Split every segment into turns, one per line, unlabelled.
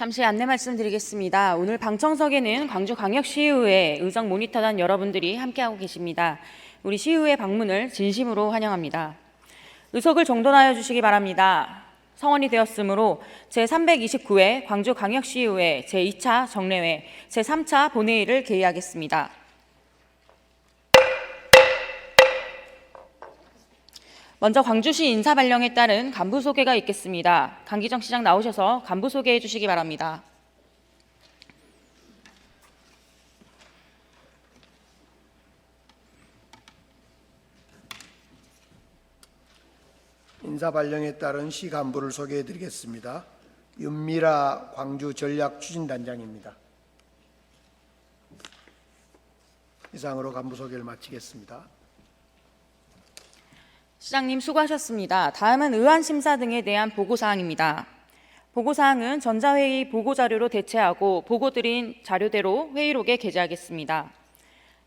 잠시 안내 말씀드리겠습니다. 오늘 방청석에는 광주광역시의회 의정 모니터단 여러분들이 함께하고 계십니다. 우리 시의회 방문을 진심으로 환영합니다. 의석을 정돈하여 주시기 바랍니다. 성원이 되었으므로 제329회 광주광역시의회 제2차 정례회 제3차 본회의를 개의하겠습니다. 먼저 광주시 인사발령에 따른 간부 소개가 있겠습니다. 강기정 시장 나오셔서 간부 소개해 주시기 바랍니다.
인사발령에 따른 시 간부를 소개해 드리겠습니다. 윤미라 광주전략추진단장입니다. 이상으로 간부 소개를 마치겠습니다.
시장님 수고하셨습니다. 다음은 의안심사 등에 대한 보고사항입니다. 보고사항은 전자회의 보고자료로 대체하고 보고드린 자료대로 회의록에 게재하겠습니다.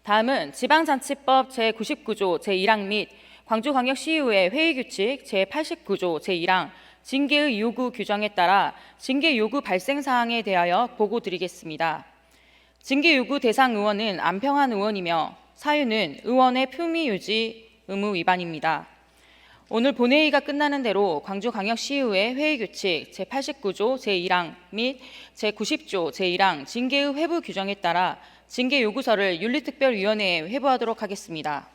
다음은 지방자치법 제99조 제1항 및 광주광역시의회 회의규칙 제89조 제1항 징계의 요구 규정에 따라 징계 요구 발생 사항에 대하여 보고드리겠습니다. 징계 요구 대상 의원은 안평한 의원이며 사유는 의원의 품위 유지 의무 위반입니다. 오늘 본회의가 끝나는 대로 광주광역시의회 회의규칙 제89조 제1항 및 제90조 제1항 징계의 회부 규정에 따라 징계 요구서를 윤리특별위원회에 회부하도록 하겠습니다.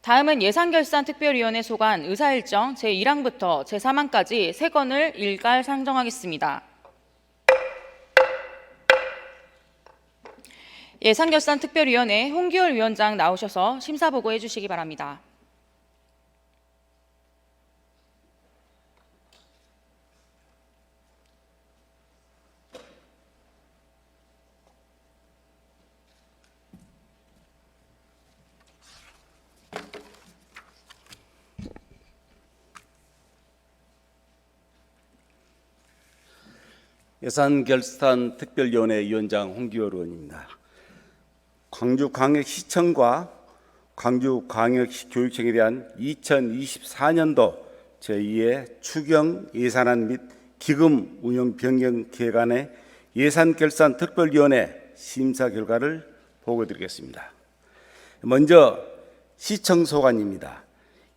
다음은 예산결산특별위원회 소관 의사일정 제1항부터 제3항까지 3건을 일괄 상정하겠습니다. 예산결산특별위원회 홍기열 위원장 나오셔서 심사보고해 주시기 바랍니다.
예산결산특별위원회 위원장 홍기열 의원입니다. 광주광역시청과 광주광역시 교육청에 대한 2024년도 제2회 추경 예산안 및 기금 운영 변경 계획안의 예산결산특별위원회 심사 결과를 보고드리겠습니다. 먼저 시청 소관입니다.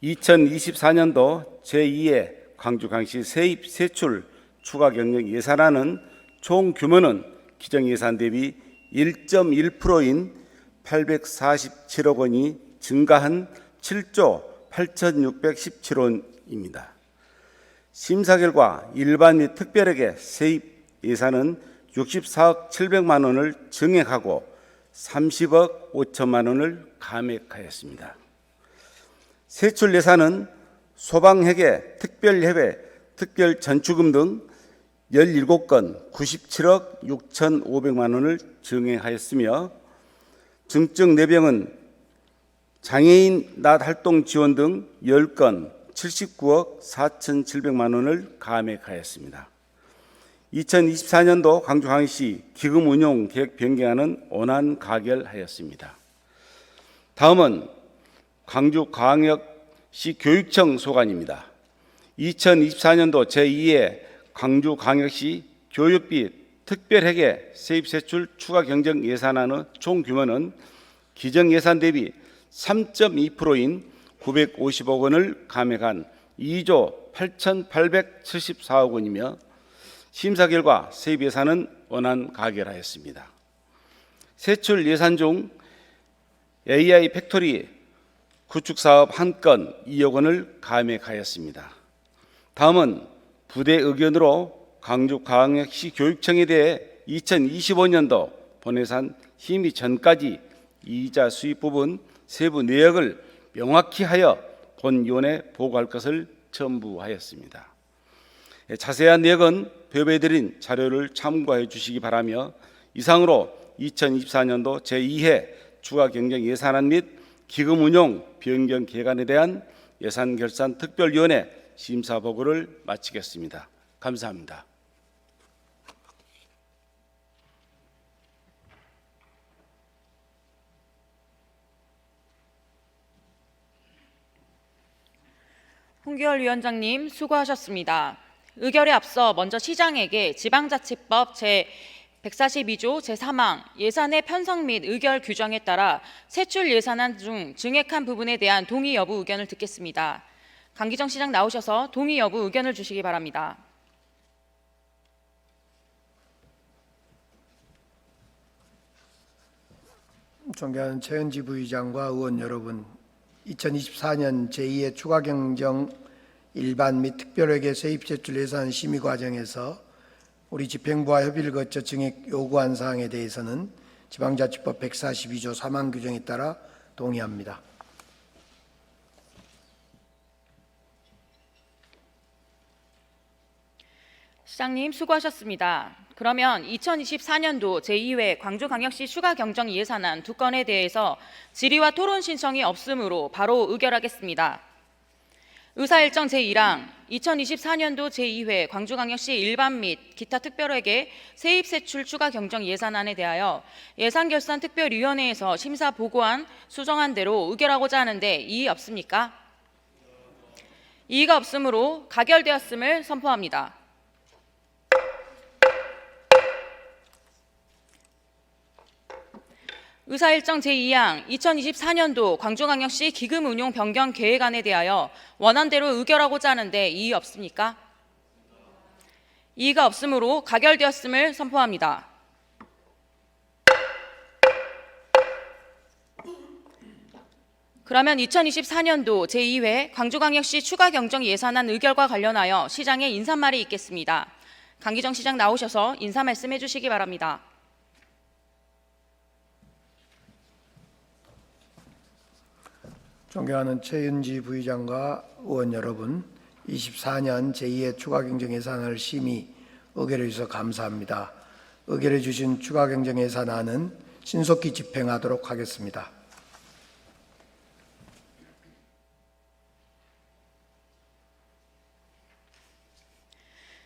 2024년도 제2회 광주광역시 세입 세출 추가 경정 예산안은 총 규모는 기정 예산 대비 1.1%인 847억 원이 증가한 7조 8,617원입니다. 심사 결과 일반 및 특별에게 세입 예산은 64억 700만 원을 증액하고 30억 5천만 원을 감액하였습니다. 세출 예산은 소방회계, 특별예배, 특별전축금 등 17건 97억 6,500만 원을 증액하였으며 증증 내병은 장애인 낮 활동 지원 등 10건 79억 4,700만 원을 감액하였습니다. 2024년도 광주광역시 기금 운용 계획 변경안은 원안 가결하였습니다. 다음은 광주광역시 교육청 소관입니다. 2024년도 제2회 광주광역시 교육비 특별회계 세입세출 추가 경정 예산안의 총 규모는 기정 예산 대비 3.2%인 950억 원을 감액한 2조 8,874억 원이며 심사 결과 세입 예산은 원안 가결하였습니다. 세출 예산 중 AI 팩토리 구축 사업 1건 2억 원을 감액하였습니다. 다음은 부대 의견으로 광주광역시 교육청에 대해 2025년도 본예산 심의 전까지 이자 수입 부분 세부 내역을 명확히 하여 본위원회에 보고할 것을 첨부하였습니다. 자세한 내역은 배부해드린 자료를 참고해 주시기 바라며 이상으로 2024년도 제2회 추가 경정 예산안 및 기금 운용 변경 계획안에 대한 예산결산특별위원회 심사 보고를 마치겠습니다. 감사합니다.
홍기열 위원장님 수고하셨습니다. 의결에 앞서 먼저 시장에게 지방자치법 제142조 제3항 예산의 편성 및 의결 규정에 따라 세출 예산안 중 증액한 부분에 대한 동의 여부 의견을 듣겠습니다. 강기정 시장 나오셔서 동의 여부 의견을 주시기 바랍니다.
존경하는 최은지 부의장과 의원 여러분, 2024년 제2회 추가경정 일반 및 특별회계 세입제출 예산 심의 과정에서 우리 집행부와 협의를 거쳐 증액 요구한 사항에 대해서는 지방자치법 142조 3항 규정에 따라 동의합니다.
시장님 수고하셨습니다. 그러면 2024년도 제2회 광주광역시 추가경정 예산안 2건에 대해서 질의와 토론 신청이 없으므로 바로 의결하겠습니다. 의사일정 제1항 2024년도 제2회 광주광역시 일반 및 기타 특별회계 세입세출 추가경정 예산안에 대하여 예산결산특별위원회에서 심사 보고한 수정한 대로 의결하고자 하는데 이의 없습니까? 이의가 없으므로 가결되었음을 선포합니다. 의사일정 제2항 2024년도 광주광역시 기금운용 변경 계획안에 대하여 원안대로 의결하고자 하는데 이의 없습니까? 이의가 없으므로 가결되었음을 선포합니다. 그러면 2024년도 제2회 광주광역시 추가경정 예산안 의결과 관련하여 시장의 인사말이 있겠습니다. 강기정 시장 나오셔서 인사 말씀해 주시기 바랍니다.
존경하는 최은지 부의장과 의원 여러분, 24년 제2회 추가경정 예산안을 심의 의결해 주셔서 감사합니다. 의결해 주신 추가경정 예산안은 신속히 집행하도록 하겠습니다.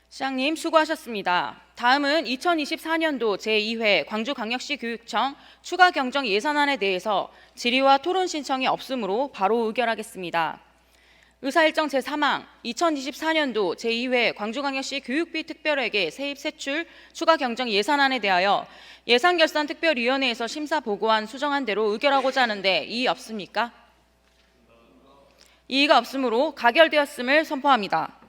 시장님 수고하셨습니다. 다음은 2024년도 제2회 광주광역시 교육청 추가경정 예산안에 대해서 질의와 토론 신청이 없으므로 바로 의결하겠습니다. 의사일정 제3항 2024년도 제2회 광주광역시 교육비 특별회계 세입세출 추가경정 예산안에 대하여 예산결산특별위원회에서 심사 보고한 수정한 대로 의결하고자 하는데 이의 없습니까? 이의가 없으므로 가결되었음을 선포합니다.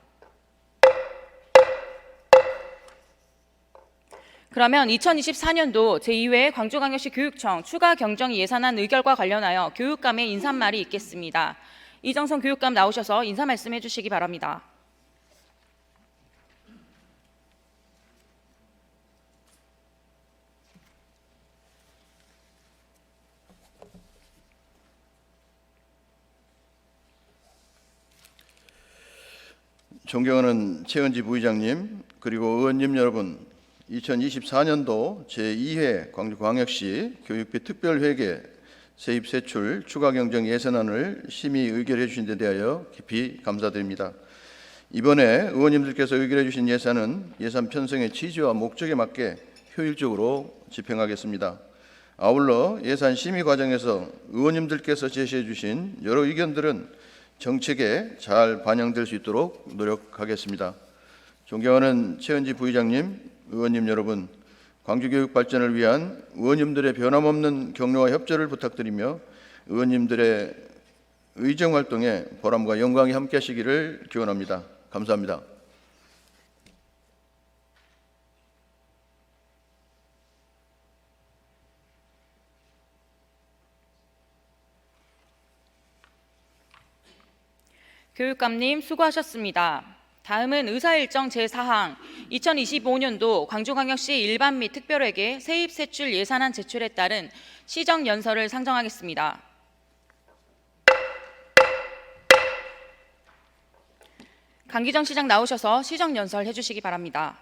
그러면 2024년도 제2회 광주광역시 교육청 추가경정 예산안 의결과 관련하여 교육감의 인사말이 있겠습니다. 이정선 교육감 나오셔서 인사 말씀해 주시기 바랍니다.
존경하는 최은지 부의장님, 그리고 의원님 여러분, 2024년도 제2회 광주광역시 교육비 특별회계 세입세출 추가경정 예산안을 심의 의결해 주신 데 대하여 깊이 감사드립니다. 이번에 의원님들께서 의결해 주신 예산은 예산 편성의 취지와 목적에 맞게 효율적으로 집행하겠습니다. 아울러 예산 심의 과정에서 의원님들께서 제시해 주신 여러 의견들은 정책에 잘 반영될 수 있도록 노력하겠습니다. 존경하는 최은지 부의장님, 의원님 여러분, 광주교육 발전을 위한 의원님들의 변함없는 격려와 협조를 부탁드리며 의원님들의 의정활동에 보람과 영광이 함께하시기를 기원합니다. 감사합니다.
교육감님 수고하셨습니다. 다음은 의사일정 제4항 2025년도 광주광역시 일반 및 특별회계 세입세출 예산안 제출에 따른 시정연설을 상정하겠습니다. 강기정 시장 나오셔서 시정연설 해주시기 바랍니다.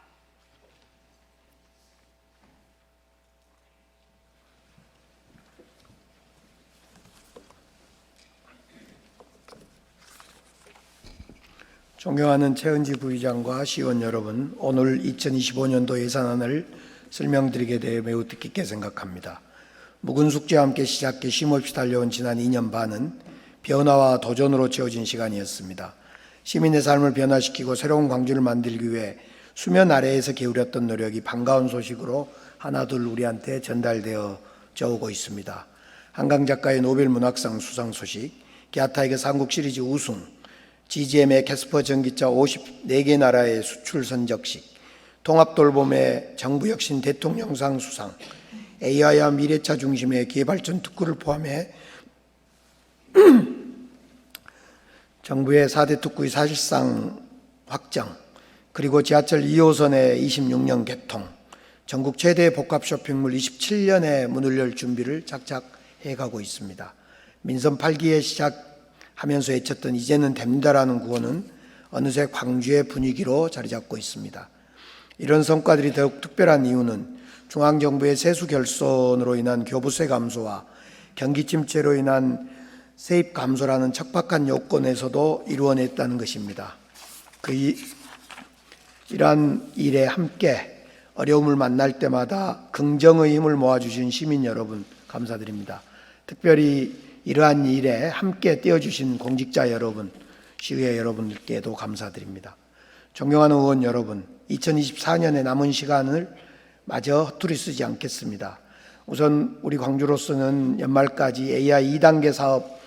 존경하는 최은지 부의장과 시의원 여러분, 오늘 2025년도 예산안을 설명드리게 되어 매우 뜻깊게 생각합니다. 묵은 숙제와 함께 시작해 쉼없이 달려온 지난 2년 반은 변화와 도전으로 채워진 시간이었습니다. 시민의 삶을 변화시키고 새로운 광주를 만들기 위해 수면 아래에서 기울였던 노력이 반가운 소식으로 하나둘 우리한테 전달되어 오고 있습니다. 한강 작가의 노벨 문학상 수상 소식, 기아타이거 삼국 시리즈 우승, GGM의 캐스퍼 전기차 54개 나라의 수출 선적식, 통합돌봄의 정부혁신 대통령상 수상, AI와 미래차 중심의 기회발전 특구를 포함해 정부의 4대 특구의 사실상 확정, 그리고 지하철 2호선의 26년 개통, 전국 최대의 복합 쇼핑몰 27년의 문을 열 준비를 착착 해가고 있습니다. 민선 8기에 시작하면서 외쳤던 이제는 됩니다라는 구호는 어느새 광주의 분위기로 자리 잡고 있습니다. 이런 성과들이 더욱 특별한 이유는 중앙정부의 세수 결손으로 인한 교부세 감소와 경기 침체로 인한 세입 감소라는 척박한 요건에서도 이루어냈다는 것입니다. 이러한 일에 함께 어려움을 만날 때마다 긍정의 힘을 모아주신 시민 여러분 감사드립니다. 특별히 이러한 일에 함께 뛰어주신 공직자 여러분, 시의회 여러분들께도 감사드립니다. 존경하는 의원 여러분, 2024년의 남은 시간을 마저 헛투리 쓰지 않겠습니다. 우선 우리 광주로서는 연말까지 AI 2단계 사업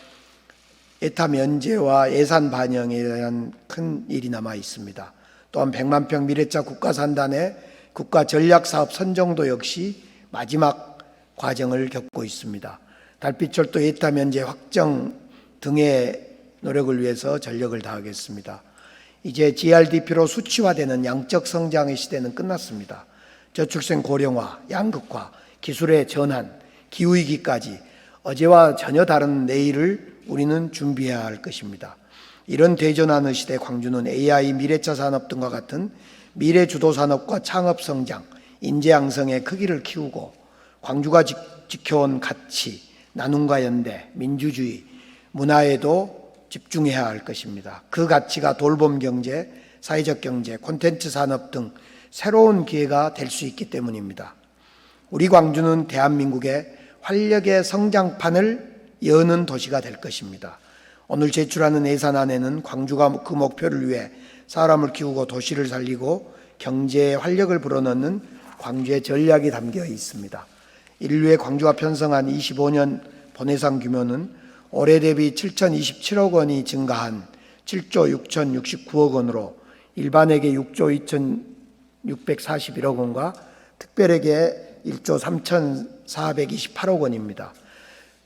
예타 면제와 예산 반영에 대한 큰 일이 남아 있습니다. 또한 100만 평 미래차 국가산단의 국가전략사업 선정도 역시 마지막 과정을 겪고 있습니다. 달빛철도 예타 면제 확정 등의 노력을 위해서 전력을 다하겠습니다. 이제 GRDP로 수치화되는 양적 성장의 시대는 끝났습니다. 저출생 고령화, 양극화, 기술의 전환, 기후위기까지 어제와 전혀 다른 내일을 우리는 준비해야 할 것입니다. 이런 대전하는 시대 광주는 AI, 미래차 산업 등과 같은 미래주도 산업과 창업 성장, 인재 양성의 크기를 키우고 광주가 지켜온 가치, 나눔과 연대, 민주주의, 문화에도 집중해야 할 것입니다. 그 가치가 돌봄 경제, 사회적 경제, 콘텐츠 산업 등 새로운 기회가 될 수 있기 때문입니다. 우리 광주는 대한민국의 활력의 성장판을 여는 도시가 될 것입니다. 오늘 제출하는 예산안에는 광주가 그 목표를 위해 사람을 키우고 도시를 살리고 경제에 활력을 불어넣는 광주의 전략이 담겨 있습니다. 인류의 광주가 편성한 25년 본예산 규모는 올해 대비 7,027억 원이 증가한 7조 6,069억 원으로 일반에게 6조 2,641억 원과 특별에게 1조 3,428억 원입니다.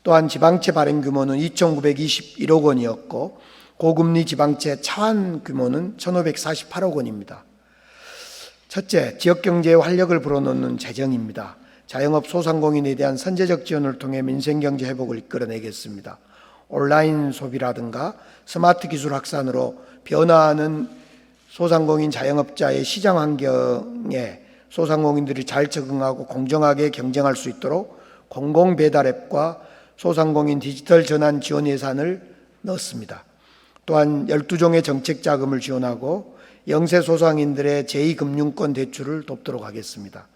또한 지방채 발행 규모는 2,921억 원이었고 고금리 지방채 차환 규모는 1,548억 원입니다. 첫째, 지역경제에 활력을 불어넣는 재정입니다. 자영업 소상공인에 대한 선제적 지원을 통해 민생경제 회복을 이끌어내겠습니다. 온라인 소비라든가 스마트 기술 확산으로 변화하는 소상공인 자영업자의 시장 환경에 소상공인들이 잘 적응하고 공정하게 경쟁할 수 있도록 공공배달앱과 소상공인 디지털 전환 지원 예산을 넣었습니다. 또한 12종의 정책 자금을 지원하고 영세 소상인들의 제2금융권 대출을 돕도록 하겠습니다.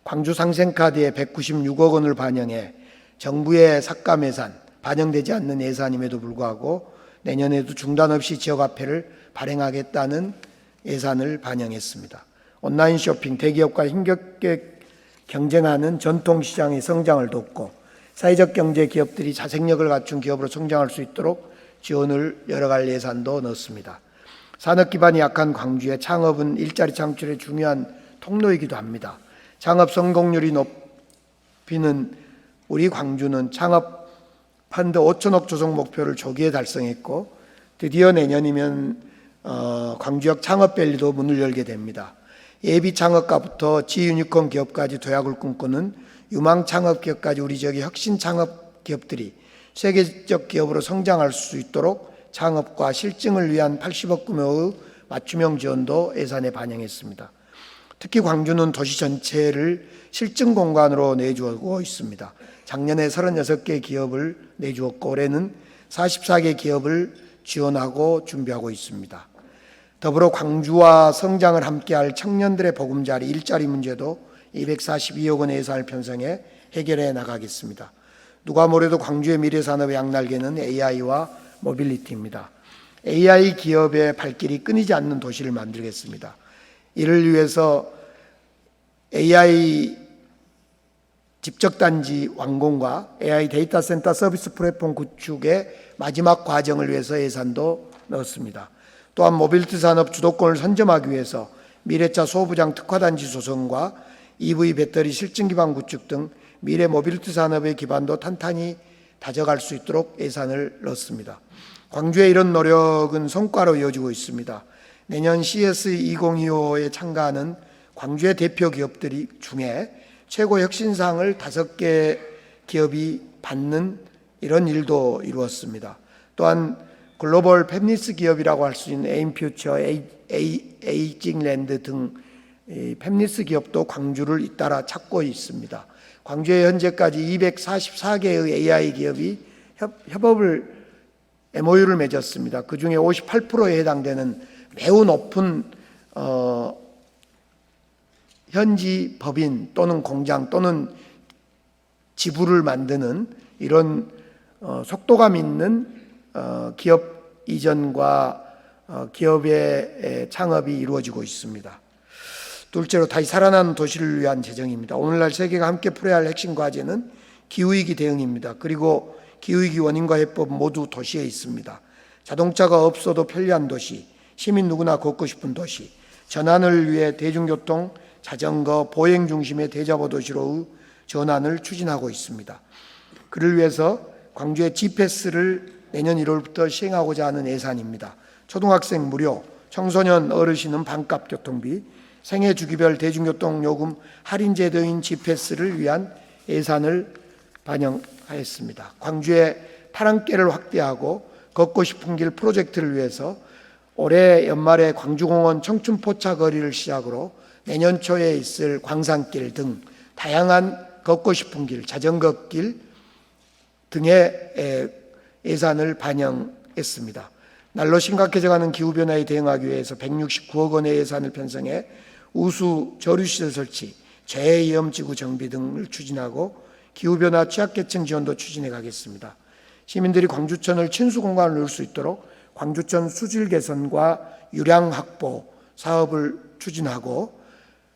광주 상생카드에 196억 원을 반영해 정부의 삭감 예산, 반영되지 않는 예산임에도 불구하고 내년에도 중단 없이 지역화폐를 발행하겠다는 예산을 반영했습니다. 온라인 쇼핑, 대기업과 힘겹게 경쟁하는 전통시장의 성장을 돕고 사회적 경제 기업들이 자생력을 갖춘 기업으로 성장할 수 있도록 지원을 열어갈 예산도 넣었습니다. 산업 기반이 약한 광주의 창업은 일자리 창출의 중요한 통로이기도 합니다. 창업 성공률이 높이는 우리 광주는 창업 펀드 5천억 조성 목표를 조기에 달성했고 드디어 내년이면 광주역 창업밸리도 문을 열게 됩니다. 예비 창업가부터 지유니콘 기업까지 도약을 꿈꾸는 유망 창업 기업까지 우리 지역의 혁신 창업 기업들이 세계적 기업으로 성장할 수 있도록 창업과 실증을 위한 80억 규모의 맞춤형 지원도 예산에 반영했습니다. 특히 광주는 도시 전체를 실증 공간으로 내주고 있습니다. 작년에 36개 기업을 내주었고 올해는 44개 기업을 지원하고 준비하고 있습니다. 더불어 광주와 성장을 함께할 청년들의 보금자리, 일자리 문제도 242억 원의 예산을 편성해 해결해 나가겠습니다. 누가 뭐래도 광주의 미래 산업의 양날개는 AI와 모빌리티입니다. AI 기업의 발길이 끊이지 않는 도시를 만들겠습니다. 이를 위해서 AI 집적단지 완공과 AI 데이터 센터 서비스 플랫폼 구축의 마지막 과정을 위해서 예산도 넣었습니다. 또한 모빌리티 산업 주도권을 선점하기 위해서 미래차 소부장 특화단지 조성과 EV 배터리 실증 기반 구축 등 미래 모빌리티 산업의 기반도 탄탄히 다져갈 수 있도록 예산을 넣었습니다. 광주의 이런 노력은 성과로 이어지고 있습니다. 내년 CS2025에 참가하는 광주의 대표 기업들 중에 최고 혁신상을 5개 기업이 받는 이런 일도 이루었습니다. 또한 글로벌 팹리스 기업이라고 할 수 있는 에임퓨처, 에이징랜드 등 팹리스 기업도 광주를 잇따라 찾고 있습니다. 광주에 현재까지 244개의 AI 기업이 협업을 MOU를 맺었습니다. 그 중에 58%에 해당되는 매우 높은 현지 법인 또는 공장 또는 지부를 만드는 이런 속도감 있는 기업 이전과 기업의 창업이 이루어지고 있습니다. 둘째로 다시 살아나는 도시를 위한 재정입니다. 오늘날 세계가 함께 풀어야 할 핵심 과제는 기후위기 대응입니다. 그리고 기후위기 원인과 해법 모두 도시에 있습니다. 자동차가 없어도 편리한 도시, 시민 누구나 걷고 싶은 도시, 전환을 위해 대중교통, 자전거, 보행 중심의 대자보 도시로 전환을 추진하고 있습니다. 그를 위해서 광주의 G패스를 내년 1월부터 시행하고자 하는 예산입니다. 초등학생 무료, 청소년 어르신은 반값 교통비, 생애 주기별 대중교통 요금 할인 제도인 G패스를 위한 예산을 반영하였습니다. 광주의 타랑길을 확대하고 걷고 싶은 길 프로젝트를 위해서 올해 연말에 광주공원 청춘포차 거리를 시작으로 내년 초에 있을 광산길 등 다양한 걷고 싶은 길, 자전거 길 등의 예산을 반영했습니다. 날로 심각해져가는 기후변화에 대응하기 위해서 169억 원의 예산을 편성해 우수 저류시설 설치, 재해위험지구 정비 등을 추진하고 기후변화 취약계층 지원도 추진해 가겠습니다. 시민들이 광주천을 친수공간을 누릴 수 있도록 광주천 수질 개선과 유량 확보 사업을 추진하고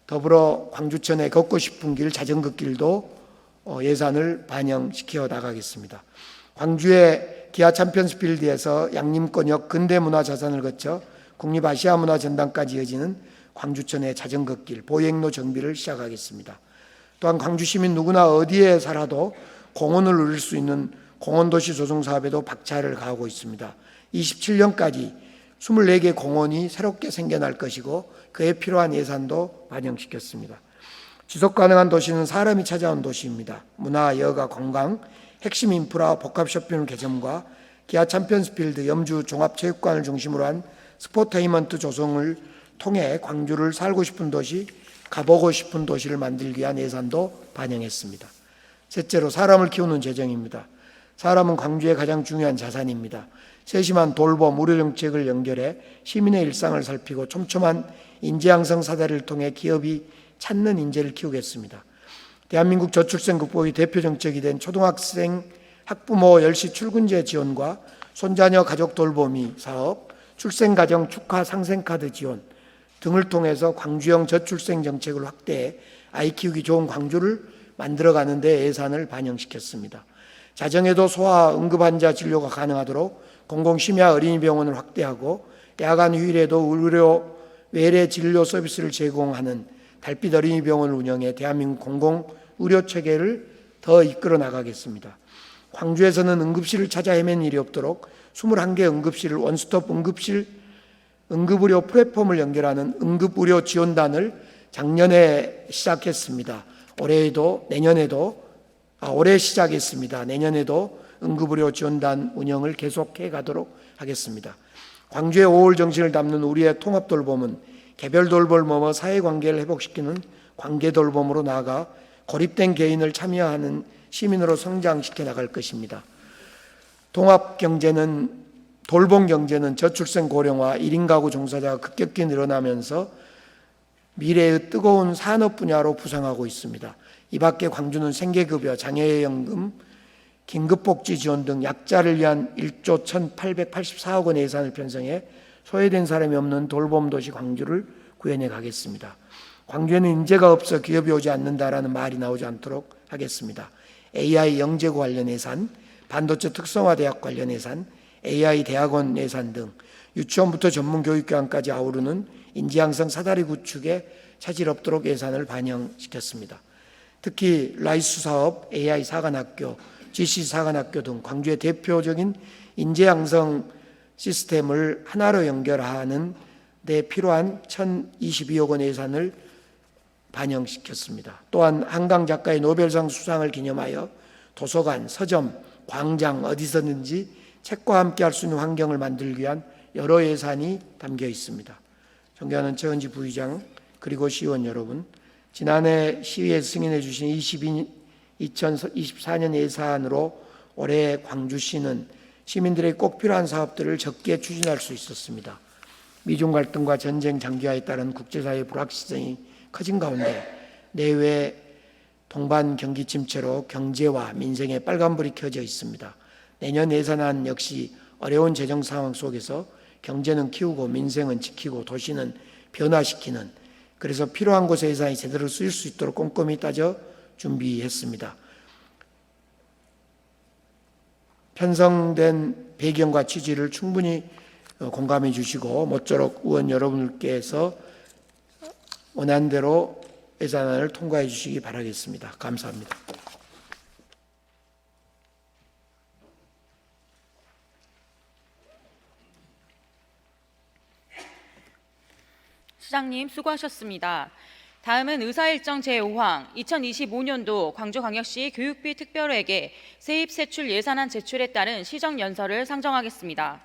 더불어 광주천에 걷고 싶은 길, 자전거 길도 예산을 반영시켜 나가겠습니다. 광주의 기아 챔피언스 필드에서 양림권역 근대문화자산을 거쳐 국립아시아문화전당까지 이어지는 광주천의 자전거길, 보행로 정비를 시작하겠습니다. 또한 광주 시민 누구나 어디에 살아도 공원을 누릴 수 있는 공원도시 조성 사업에도 박차를 가하고 있습니다. 27년까지 24개 공원이 새롭게 생겨날 것이고 그에 필요한 예산도 반영시켰습니다. 지속가능한 도시는 사람이 찾아온 도시입니다. 문화, 여가, 관광, 핵심 인프라, 복합 쇼핑몰 개점과 기아 챔피언스필드, 염주 종합체육관을 중심으로 한 스포테이먼트 조성을 통해 광주를 살고 싶은 도시, 가보고 싶은 도시를 만들기 위한 예산도 반영했습니다. 셋째로 사람을 키우는 재정입니다. 사람은 광주의 가장 중요한 자산입니다. 세심한 돌봄, 의료정책을 연결해 시민의 일상을 살피고 촘촘한 인재양성 사다리를 통해 기업이 찾는 인재를 키우겠습니다. 대한민국 저출생 극복의 대표 정책이 된 초등학생 학부모 열시 출근제 지원과 손자녀 가족 돌보미 사업, 출생가정 축하 상생카드 지원 등을 통해서 광주형 저출생 정책을 확대해 아이 키우기 좋은 광주를 만들어가는 데 예산을 반영시켰습니다. 자정에도 소아 응급환자 진료가 가능하도록 공공심야 어린이병원을 확대하고 야간 휴일에도 의료 외래 진료 서비스를 제공하는 달빛 어린이병원을 운영해 대한민국 공공의료체계를 더 이끌어 나가겠습니다. 광주에서는 응급실을 찾아 헤매는 일이 없도록 21개 응급실을 원스톱 응급의료 플랫폼을 연결하는 응급의료 지원단을 작년에 시작했습니다. 올해 시작했습니다. 내년에도 응급의료 지원단 운영을 계속해 가도록 하겠습니다. 광주의 5월 정신을 담는 우리의 통합 돌봄은 개별 돌봄을 넘어 사회관계를 회복시키는 관계 돌봄으로 나아가 고립된 개인을 참여하는 시민으로 성장시켜 나갈 것입니다. 통합 경제는 돌봄 경제는 저출생 고령화 1인 가구 종사자가 급격히 늘어나면서 미래의 뜨거운 산업 분야로 부상하고 있습니다. 이 밖에 광주는 생계급여, 장애연금, 긴급복지 지원 등 약자를 위한 1조 1,884억 원 예산을 편성해 소외된 사람이 없는 돌봄도시 광주를 구현해 가겠습니다. 광주에는 인재가 없어 기업이 오지 않는다라는 말이 나오지 않도록 하겠습니다. AI 영재고 관련 예산, 반도체 특성화대학 관련 예산, AI 대학원 예산 등 유치원부터 전문교육기관까지 아우르는 인재양성 사다리 구축에 차질 없도록 예산을 반영시켰습니다. 특히 라이스 사업, AI 사관학교, GC 사관학교 등 광주의 대표적인 인재양성 시스템을 하나로 연결하는 데 필요한 1,022억 원 예산을 반영시켰습니다. 또한 한강 작가의 노벨상 수상을 기념하여 도서관, 서점, 광장 어디서든지 책과 함께 할 수 있는 환경을 만들기 위한 여러 예산이 담겨 있습니다. 존경하는 최은지 부의장 그리고 시의원 여러분, 지난해 시의회 승인해 주신 2024년 예산으로 올해 광주시는 시민들에게 꼭 필요한 사업들을 적게 추진할 수 있었습니다. 미중 갈등과 전쟁 장기화에 따른 국제사회의 불확실성이 커진 가운데 내외 동반 경기 침체로 경제와 민생에 빨간불이 켜져 있습니다. 내년 예산안 역시 어려운 재정 상황 속에서 경제는 키우고 민생은 지키고 도시는 변화시키는, 그래서 필요한 곳에 예산이 제대로 쓰일 수 있도록 꼼꼼히 따져 준비했습니다. 편성된 배경과 취지를 충분히 공감해 주시고 모쪼록 의원 여러분께서 원하는 대로 예산안을 통과해 주시기 바라겠습니다. 감사합니다.
시장님 수고하셨습니다. 다음은 의사일정 제5항 2025년도 광주광역시 교육비 특별회계 세입세출 예산안 제출에 따른 시정연설을 상정하겠습니다.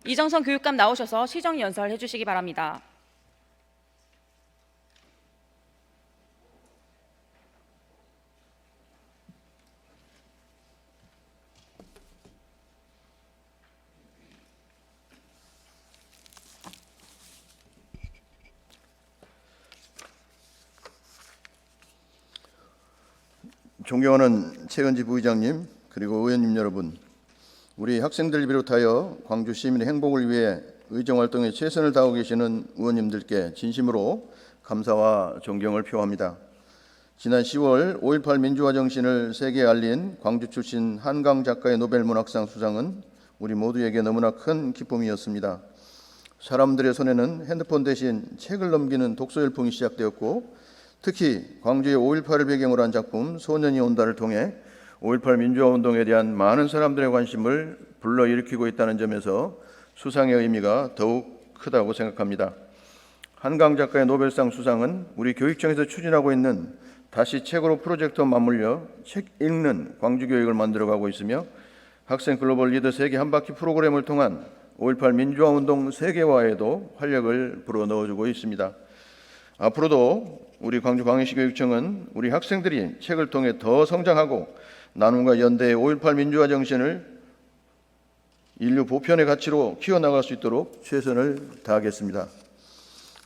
이정선 교육감 나오셔서 시정연설 해주시기 바랍니다.
존경하는 최은지 부의장님 그리고 의원님 여러분, 우리 학생들을 비롯하여 광주 시민의 행복을 위해 의정활동에 최선을 다하고 계시는 의원님들께 진심으로 감사와 존경을 표합니다. 지난 10월 5.18 민주화 정신을 세계에 알린 광주 출신 한강 작가의 노벨 문학상 수상은 우리 모두에게 너무나 큰 기쁨이었습니다. 사람들의 손에는 핸드폰 대신 책을 넘기는 독서 열풍이 시작되었고, 특히 광주의 5.18을 배경으로 한 작품 소년이 온다를 통해 5.18 민주화 운동에 대한 많은 사람들의 관심을 불러일으키고 있다는 점에서 수상의 의미가 더욱 크다고 생각합니다. 한강 작가의 노벨상 수상은 우리 교육청에서 추진하고 있는 다시 책으로 프로젝트와 맞물려 책 읽는 광주 교육을 만들어가고 있으며, 학생 글로벌 리더 세계 한바퀴 프로그램을 통한 5.18 민주화 운동 세계화에도 활력을 불어넣어주고 있습니다. 앞으로도 우리 광주광역시 교육청은 우리 학생들이 책을 통해 더 성장하고 나눔과 연대의 5.18 민주화 정신을 인류 보편의 가치로 키워나갈 수 있도록 최선을 다하겠습니다.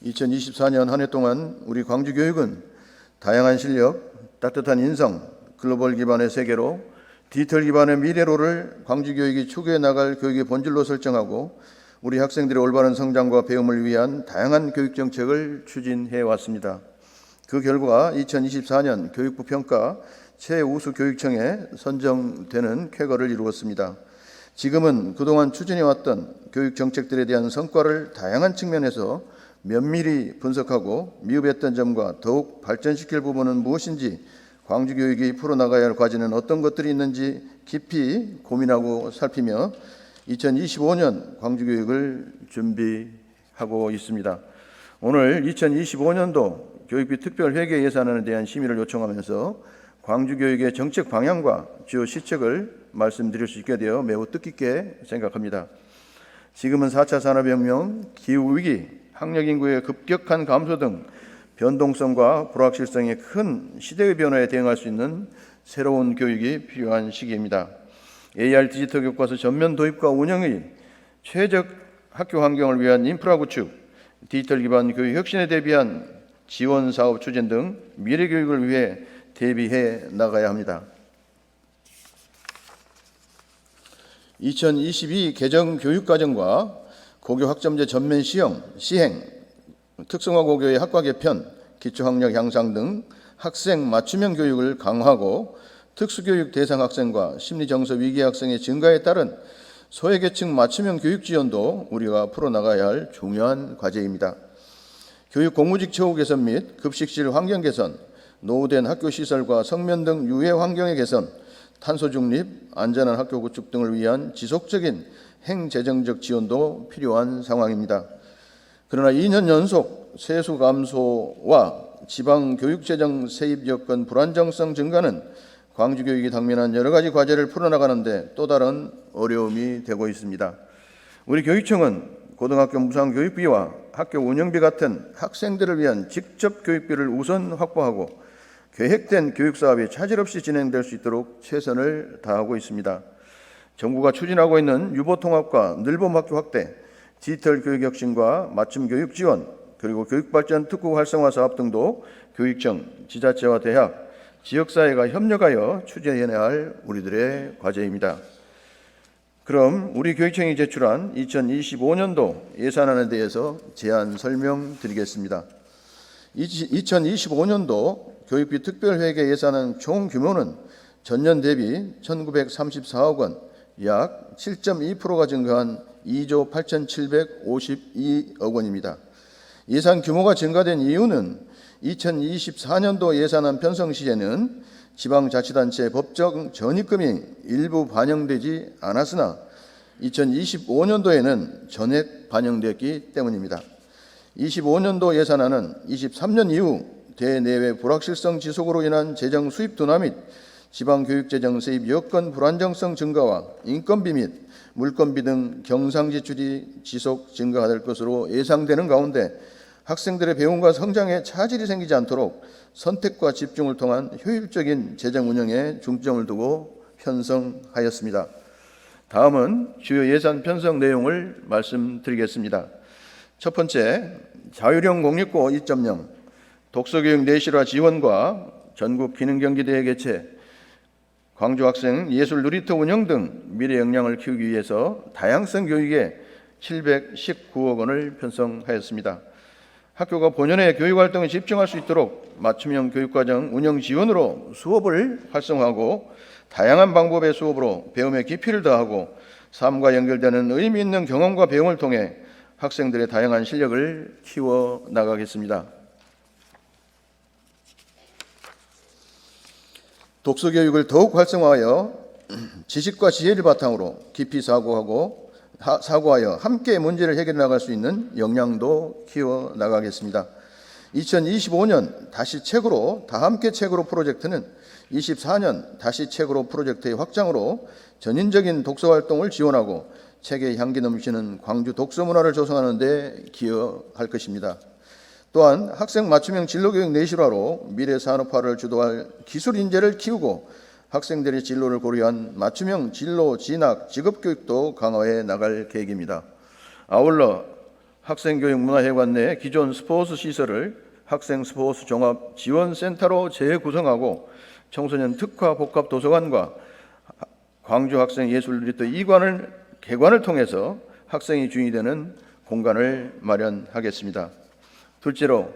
2024년 한 해 동안 우리 광주교육은 다양한 실력, 따뜻한 인성, 글로벌 기반의 세계로, 디지털 기반의 미래로를 광주교육이 추구해 나갈 교육의 본질로 설정하고 우리 학생들의 올바른 성장과 배움을 위한 다양한 교육정책을 추진해 왔습니다. 그 결과 2024년 교육부 평가 최우수 교육청에 선정되는 쾌거를 이루었습니다. 지금은 그동안 추진해왔던 교육정책들에 대한 성과를 다양한 측면에서 면밀히 분석하고 미흡했던 점과 더욱 발전시킬 부분은 무엇인지, 광주교육이 풀어나가야 할 과제는 어떤 것들이 있는지 깊이 고민하고 살피며 2025년 광주교육을 준비하고 있습니다. 오늘 2025년도 교육비 특별회계 예산안에 대한 심의를 요청하면서 광주교육의 정책 방향과 주요 시책을 말씀드릴 수 있게 되어 매우 뜻깊게 생각합니다. 지금은 4차 산업혁명, 기후위기, 학력인구의 급격한 감소 등 변동성과 불확실성의 큰 시대의 변화에 대응할 수 있는 새로운 교육이 필요한 시기입니다. AR 디지털 교과서 전면 도입과 운영의 최적 학교 환경을 위한 인프라 구축, 디지털 기반 교육 혁신에 대비한 지원 사업 추진 등 미래 교육을 위해 대비해 나가야 합니다. 2022 개정 교육과정과 고교 학점제 전면 시행, 특성화 고교의 학과 개편, 기초학력 향상 등 학생 맞춤형 교육을 강화하고 특수교육 대상 학생과 심리정서 위기 학생의 증가에 따른 소외계층 맞춤형 교육 지원도 우리가 풀어나가야 할 중요한 과제입니다. 교육 공무직 처우 개선 및 급식실 환경 개선, 노후된 학교 시설과 성면 등 유해 환경의 개선, 탄소 중립, 안전한 학교 구축 등을 위한 지속적인 행재정적 지원도 필요한 상황입니다. 그러나 2년 연속 세수 감소와 지방 교육재정 세입 여건 불안정성 증가는 광주교육이 당면한 여러 가지 과제를 풀어나가는데 또 다른 어려움이 되고 있습니다. 우리 교육청은 고등학교 무상교육비와 학교 운영비 같은 학생들을 위한 직접 교육비를 우선 확보하고 계획된 교육사업이 차질 없이 진행될 수 있도록 최선을 다하고 있습니다. 정부가 추진하고 있는 유보통합과 늘봄학교 확대, 디지털 교육혁신과 맞춤 교육 지원, 그리고 교육발전 특구 활성화 사업 등도 교육청, 지자체와 대학, 지역사회가 협력하여 추진해야 할 우리들의 과제입니다. 그럼 우리 교육청이 제출한 2025년도 예산안에 대해서 제안 설명드리겠습니다. 2025년도 교육비 특별회계 예산안 총 규모는 전년 대비 1,934억 원, 약 7.2%가 증가한 2조 8,752억 원입니다. 예산 규모가 증가된 이유는 2024년도 예산안 편성 시에는 지방자치단체 법정 전입금이 일부 반영되지 않았으나 2025년도에는 전액 반영됐기 때문입니다. 25년도 예산안은 23년 이후 대내외 불확실성 지속으로 인한 재정 수입 둔화 및 지방교육재정 세입 여건 불안정성 증가와 인건비 및 물건비 등 경상지출이 지속 증가될 것으로 예상되는 가운데 학생들의 배움과 성장에 차질이 생기지 않도록 선택과 집중을 통한 효율적인 재정 운영에 중점을 두고 편성하였습니다. 다음은 주요 예산 편성 내용을 말씀드리겠습니다. 첫 번째, 자율형 공립고 2.0, 독서교육 내실화 지원과 전국 기능경기대회 개최, 광주학생 예술 놀이터 운영 등 미래 역량을 키우기 위해서 다양성 교육에 719억 원을 편성하였습니다. 학교가 본연의 교육활동에 집중할 수 있도록 맞춤형 교육과정 운영 지원으로 수업을 활성화하고 다양한 방법의 수업으로 배움의 깊이를 더하고 삶과 연결되는 의미 있는 경험과 배움을 통해 학생들의 다양한 실력을 키워 나가겠습니다. 독서교육을 더욱 활성화하여 지식과 지혜를 바탕으로 깊이 사고하여 함께 문제를 해결해 나갈 수 있는 역량도 키워 나가겠습니다. 2025년 다시 책으로 다함께 책으로 프로젝트는 24년 다시 책으로 프로젝트의 확장으로 전인적인 독서 활동을 지원하고 책의 향기 넘치는 광주 독서 문화를 조성하는 데 기여할 것입니다. 또한 학생 맞춤형 진로교육 내실화로 미래 산업화를 주도할 기술 인재를 키우고 학생들의 진로를 고려한 맞춤형 진로, 진학, 직업교육도 강화해 나갈 계획입니다. 아울러 학생교육문화회관 내 기존 스포츠 시설을 학생 스포츠 종합 지원센터로 재구성하고 청소년 특화 복합 도서관과 광주 학생 예술 놀이터 2관을 개관을 통해서 학생이 주인이 되는 공간을 마련하겠습니다. 둘째로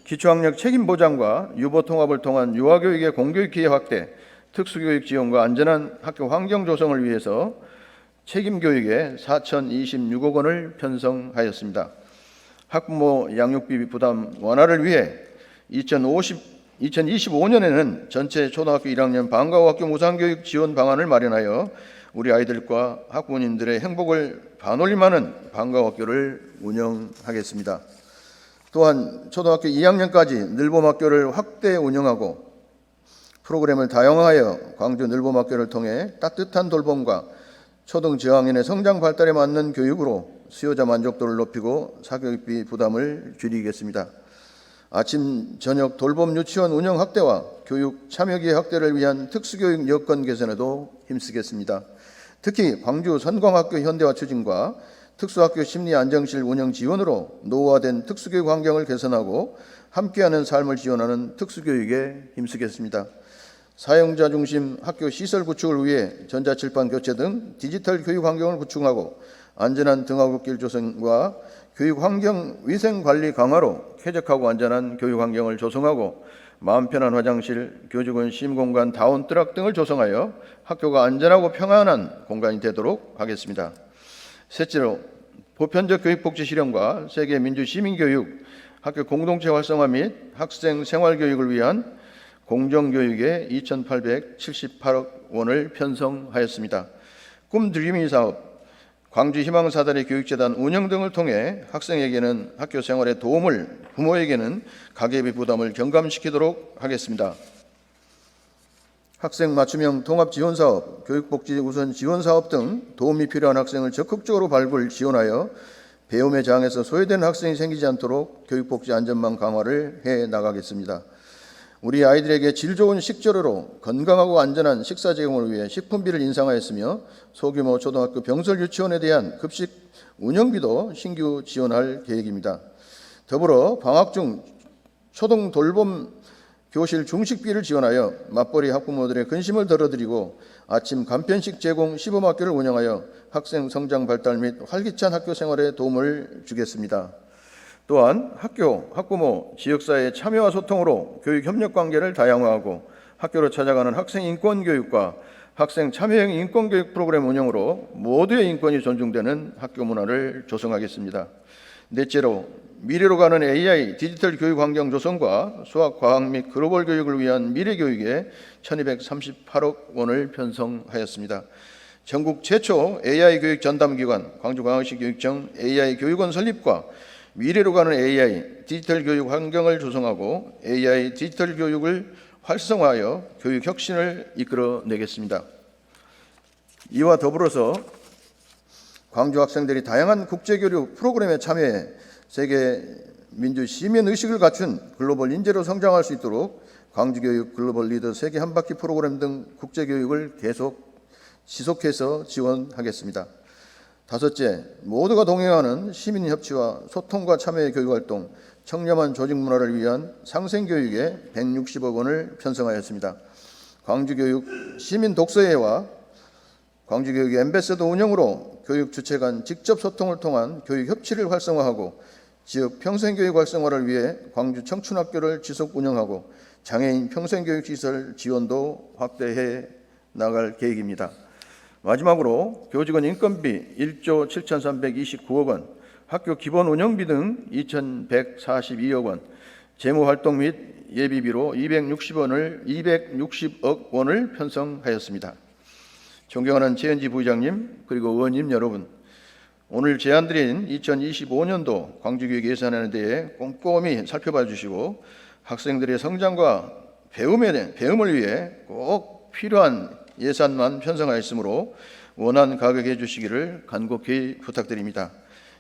기초학력 책임 보장과 유보 통합을 통한 유아교육의 공교육 기회 확대, 특수교육 지원과 안전한 학교 환경 조성을 위해서 책임교육에 4,026억 원을 편성하였습니다. 학부모 양육비 부담 완화를 위해 2025년에는 전체 초등학교 1학년 방과후 학교 무상교육 지원 방안을 마련하여 우리 아이들과 학부모님들의 행복을 반올림하는 방과후 학교를 운영하겠습니다. 또한 초등학교 2학년까지 늘봄학교를 확대 운영하고 프로그램을 다양화하여 광주 늘봄학교를 통해 따뜻한 돌봄과 초등 저학년의 성장 발달에 맞는 교육으로 수요자 만족도를 높이고 사교육비 부담을 줄이겠습니다. 아침 저녁 돌봄 유치원 운영 확대와 교육 참여기회 확대를 위한 특수교육 여건 개선에도 힘쓰겠습니다. 특히 광주 선광학교 현대화 추진과 특수학교 심리안정실 운영 지원으로 노후화된 특수교육 환경을 개선하고 함께하는 삶을 지원하는 특수교육에 힘쓰겠습니다. 사용자 중심 학교 시설 구축을 위해 전자칠판 교체 등 디지털 교육 환경을 구축하고 안전한 등하굣길 조성과 교육 환경 위생 관리 강화로 쾌적하고 안전한 교육 환경을 조성하고 마음 편한 화장실, 교직원 심공간, 다운트럭 등을 조성하여 학교가 안전하고 평안한 공간이 되도록 하겠습니다. 셋째로 보편적 교육복지 실현과 세계 민주 시민교육, 학교 공동체 활성화 및 학생 생활교육을 위한 공정교육에 2,878억 원을 편성하였습니다. 꿈드리미 사업, 광주희망사다리 교육재단 운영 등을 통해 학생에게는 학교 생활에 도움을, 부모에게는 가계비 부담을 경감시키도록 하겠습니다. 학생 맞춤형 통합지원사업, 교육복지 우선 지원사업 등 도움이 필요한 학생을 적극적으로 발굴, 지원하여 배움의 장에서 소외되는 학생이 생기지 않도록 교육복지 안전망 강화를 해 나가겠습니다. 우리 아이들에게 질 좋은 식재료로 건강하고 안전한 식사 제공을 위해 식품비를 인상하였으며 소규모 초등학교 병설 유치원에 대한 급식 운영비도 신규 지원할 계획입니다. 더불어 방학 중 초등 돌봄 교실 중식비를 지원하여 맞벌이 학부모들의 근심을 덜어드리고 아침 간편식 제공 시범학교를 운영하여 학생 성장 발달 및 활기찬 학교 생활에 도움을 주겠습니다. 또한 학교, 학부모, 지역사회의 참여와 소통으로 교육 협력 관계를 다양화하고 학교로 찾아가는 학생 인권 교육과 학생 참여형 인권 교육 프로그램 운영으로 모두의 인권이 존중되는 학교 문화를 조성하겠습니다. 넷째로 미래로 가는 AI 디지털 교육 환경 조성과 수학, 과학 및 글로벌 교육을 위한 미래 교육에 1,238억 원을 편성하였습니다. 전국 최초 AI 교육 전담기관 광주광역시 교육청 AI 교육원 설립과 미래로 가는 AI 디지털 교육 환경을 조성하고 AI 디지털 교육을 활성화하여 교육 혁신을 이끌어내겠습니다. 이와 더불어서 광주 학생들이 다양한 국제교류 프로그램에 참여해 세계 민주 시민 의식을 갖춘 글로벌 인재로 성장할 수 있도록 광주교육 글로벌 리더 세계 한바퀴 프로그램 등 국제교육을 지속해서 지원하겠습니다. 다섯째, 모두가 동행하는 시민협치와 소통과 참여의 교육활동, 청렴한 조직 문화를 위한 상생교육에 160억 원을 편성하였습니다. 광주교육 시민독서회와 광주교육 엠베서더 운영으로 교육 주체 간 직접 소통을 통한 교육 협치를 활성화하고 지역 평생교육 활성화를 위해 광주 청춘학교를 지속 운영하고 장애인 평생교육시설 지원도 확대해 나갈 계획입니다. 마지막으로 교직원 인건비 1조 7,329억 원, 학교 기본 운영비 등 2,142억 원, 재무활동 및 예비비로 260억 원을 편성하였습니다. 존경하는 최현지 부의장님 그리고 의원님 여러분, 오늘 제안드린 2025년도 광주교육 예산안에 대해 꼼꼼히 살펴봐 주시고 학생들의 성장과 배움을 위해 꼭 필요한 예산만 편성하였으므로 원안 가격해 주시기를 간곡히 부탁드립니다.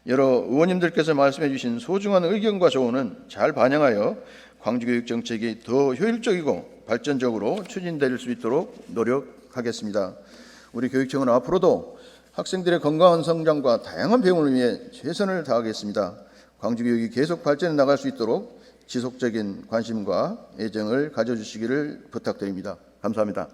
여러 의원님들께서 말씀해 주신 소중한 의견과 조언은 잘 반영하여 광주교육 정책이 더 효율적이고 발전적으로 추진될 수 있도록 노력하겠습니다. 우리 교육청은 앞으로도 학생들의 건강한 성장과 다양한 배움을 위해 최선을 다하겠습니다. 광주교육이 계속 발전해 나갈 수 있도록 지속적인 관심과 애정을 가져주시기를 부탁드립니다. 감사합니다.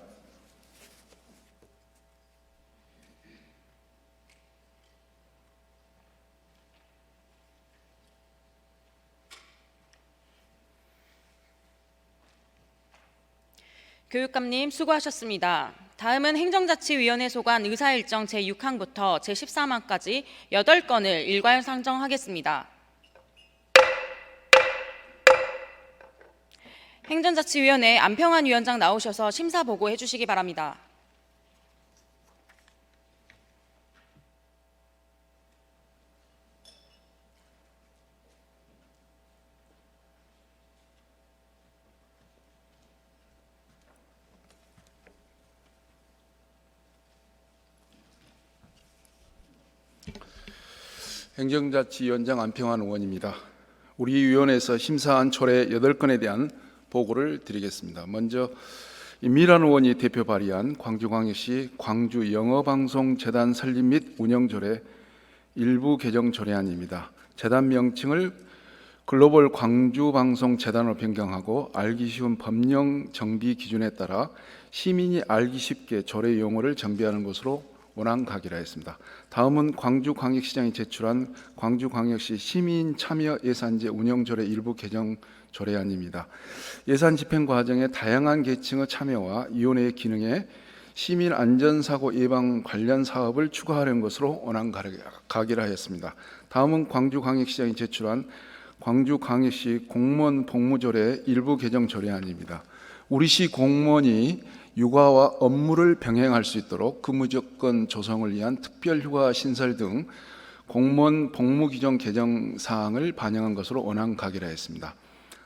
교육감님 수고하셨습니다. 다음은 행정자치위원회 소관 의사일정 제6항부터 제13항까지 8건을 일괄 상정하겠습니다. 행정자치위원회 안평환 위원장 나오셔서 심사 보고해 주시기 바랍니다.
행정자치위원장 안평환 의원입니다. 우리 위원회에서 심사한 초래 8건에 대한 보고를 드리겠습니다. 먼저 이미란 의원이 대표 발의한 광주광역시 광주영어방송재단 설립 및 운영조례 일부 개정 조례안입니다. 재단 명칭을 글로벌 광주방송재단으로 변경하고 알기 쉬운 법령 정비 기준에 따라 시민이 알기 쉽게 조례 용어를 정비하는 것으로 원안가기로 했습니다. 다음은 광주광역시장이 제출한 광주광역시 시민참여예산제 운영조례 일부 개정 조례안입니다. 예산 집행 과정에 다양한 계층의 참여와 위원회의 기능에 시민 안전사고 예방 관련 사업을 추가하는 것으로 원안가기로 하였습니다. 다음은 광주광역시장이 제출한 광주광역시 공무원 복무조례 일부 개정 조례안입니다. 우리시 공무원이 육아와 업무를 병행할 수 있도록 근무조건 조성을 위한 특별휴가 신설 등 공무원 복무규정 개정 사항을 반영한 것으로 원안가기로 했습니다.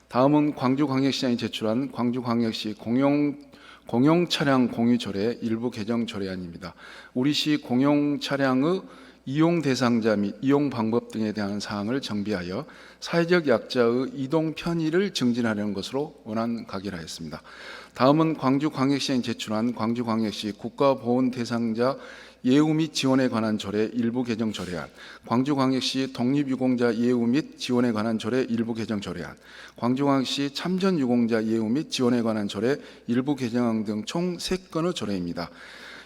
다음은 광주광역시장이 제출한 광주광역시 공용차량 공유조례 일부 개정 조례안입니다. 우리시 공용차량의 이용 대상자 및 이용 방법 등에 대한 사항을 정비하여 사회적 약자의 이동 편의를 증진하려는 것으로 원안가기로 했습니다. 다음은 광주광역시장이 제출한 광주광역시 국가보훈 대상자 예우 및 지원에 관한 조례 일부 개정 조례안, 광주광역시 독립유공자 예우 및 지원에 관한 조례 일부 개정 조례안, 광주광역시 참전유공자 예우 및 지원에 관한 조례 일부 개정안 등 총 3건의 조례입니다.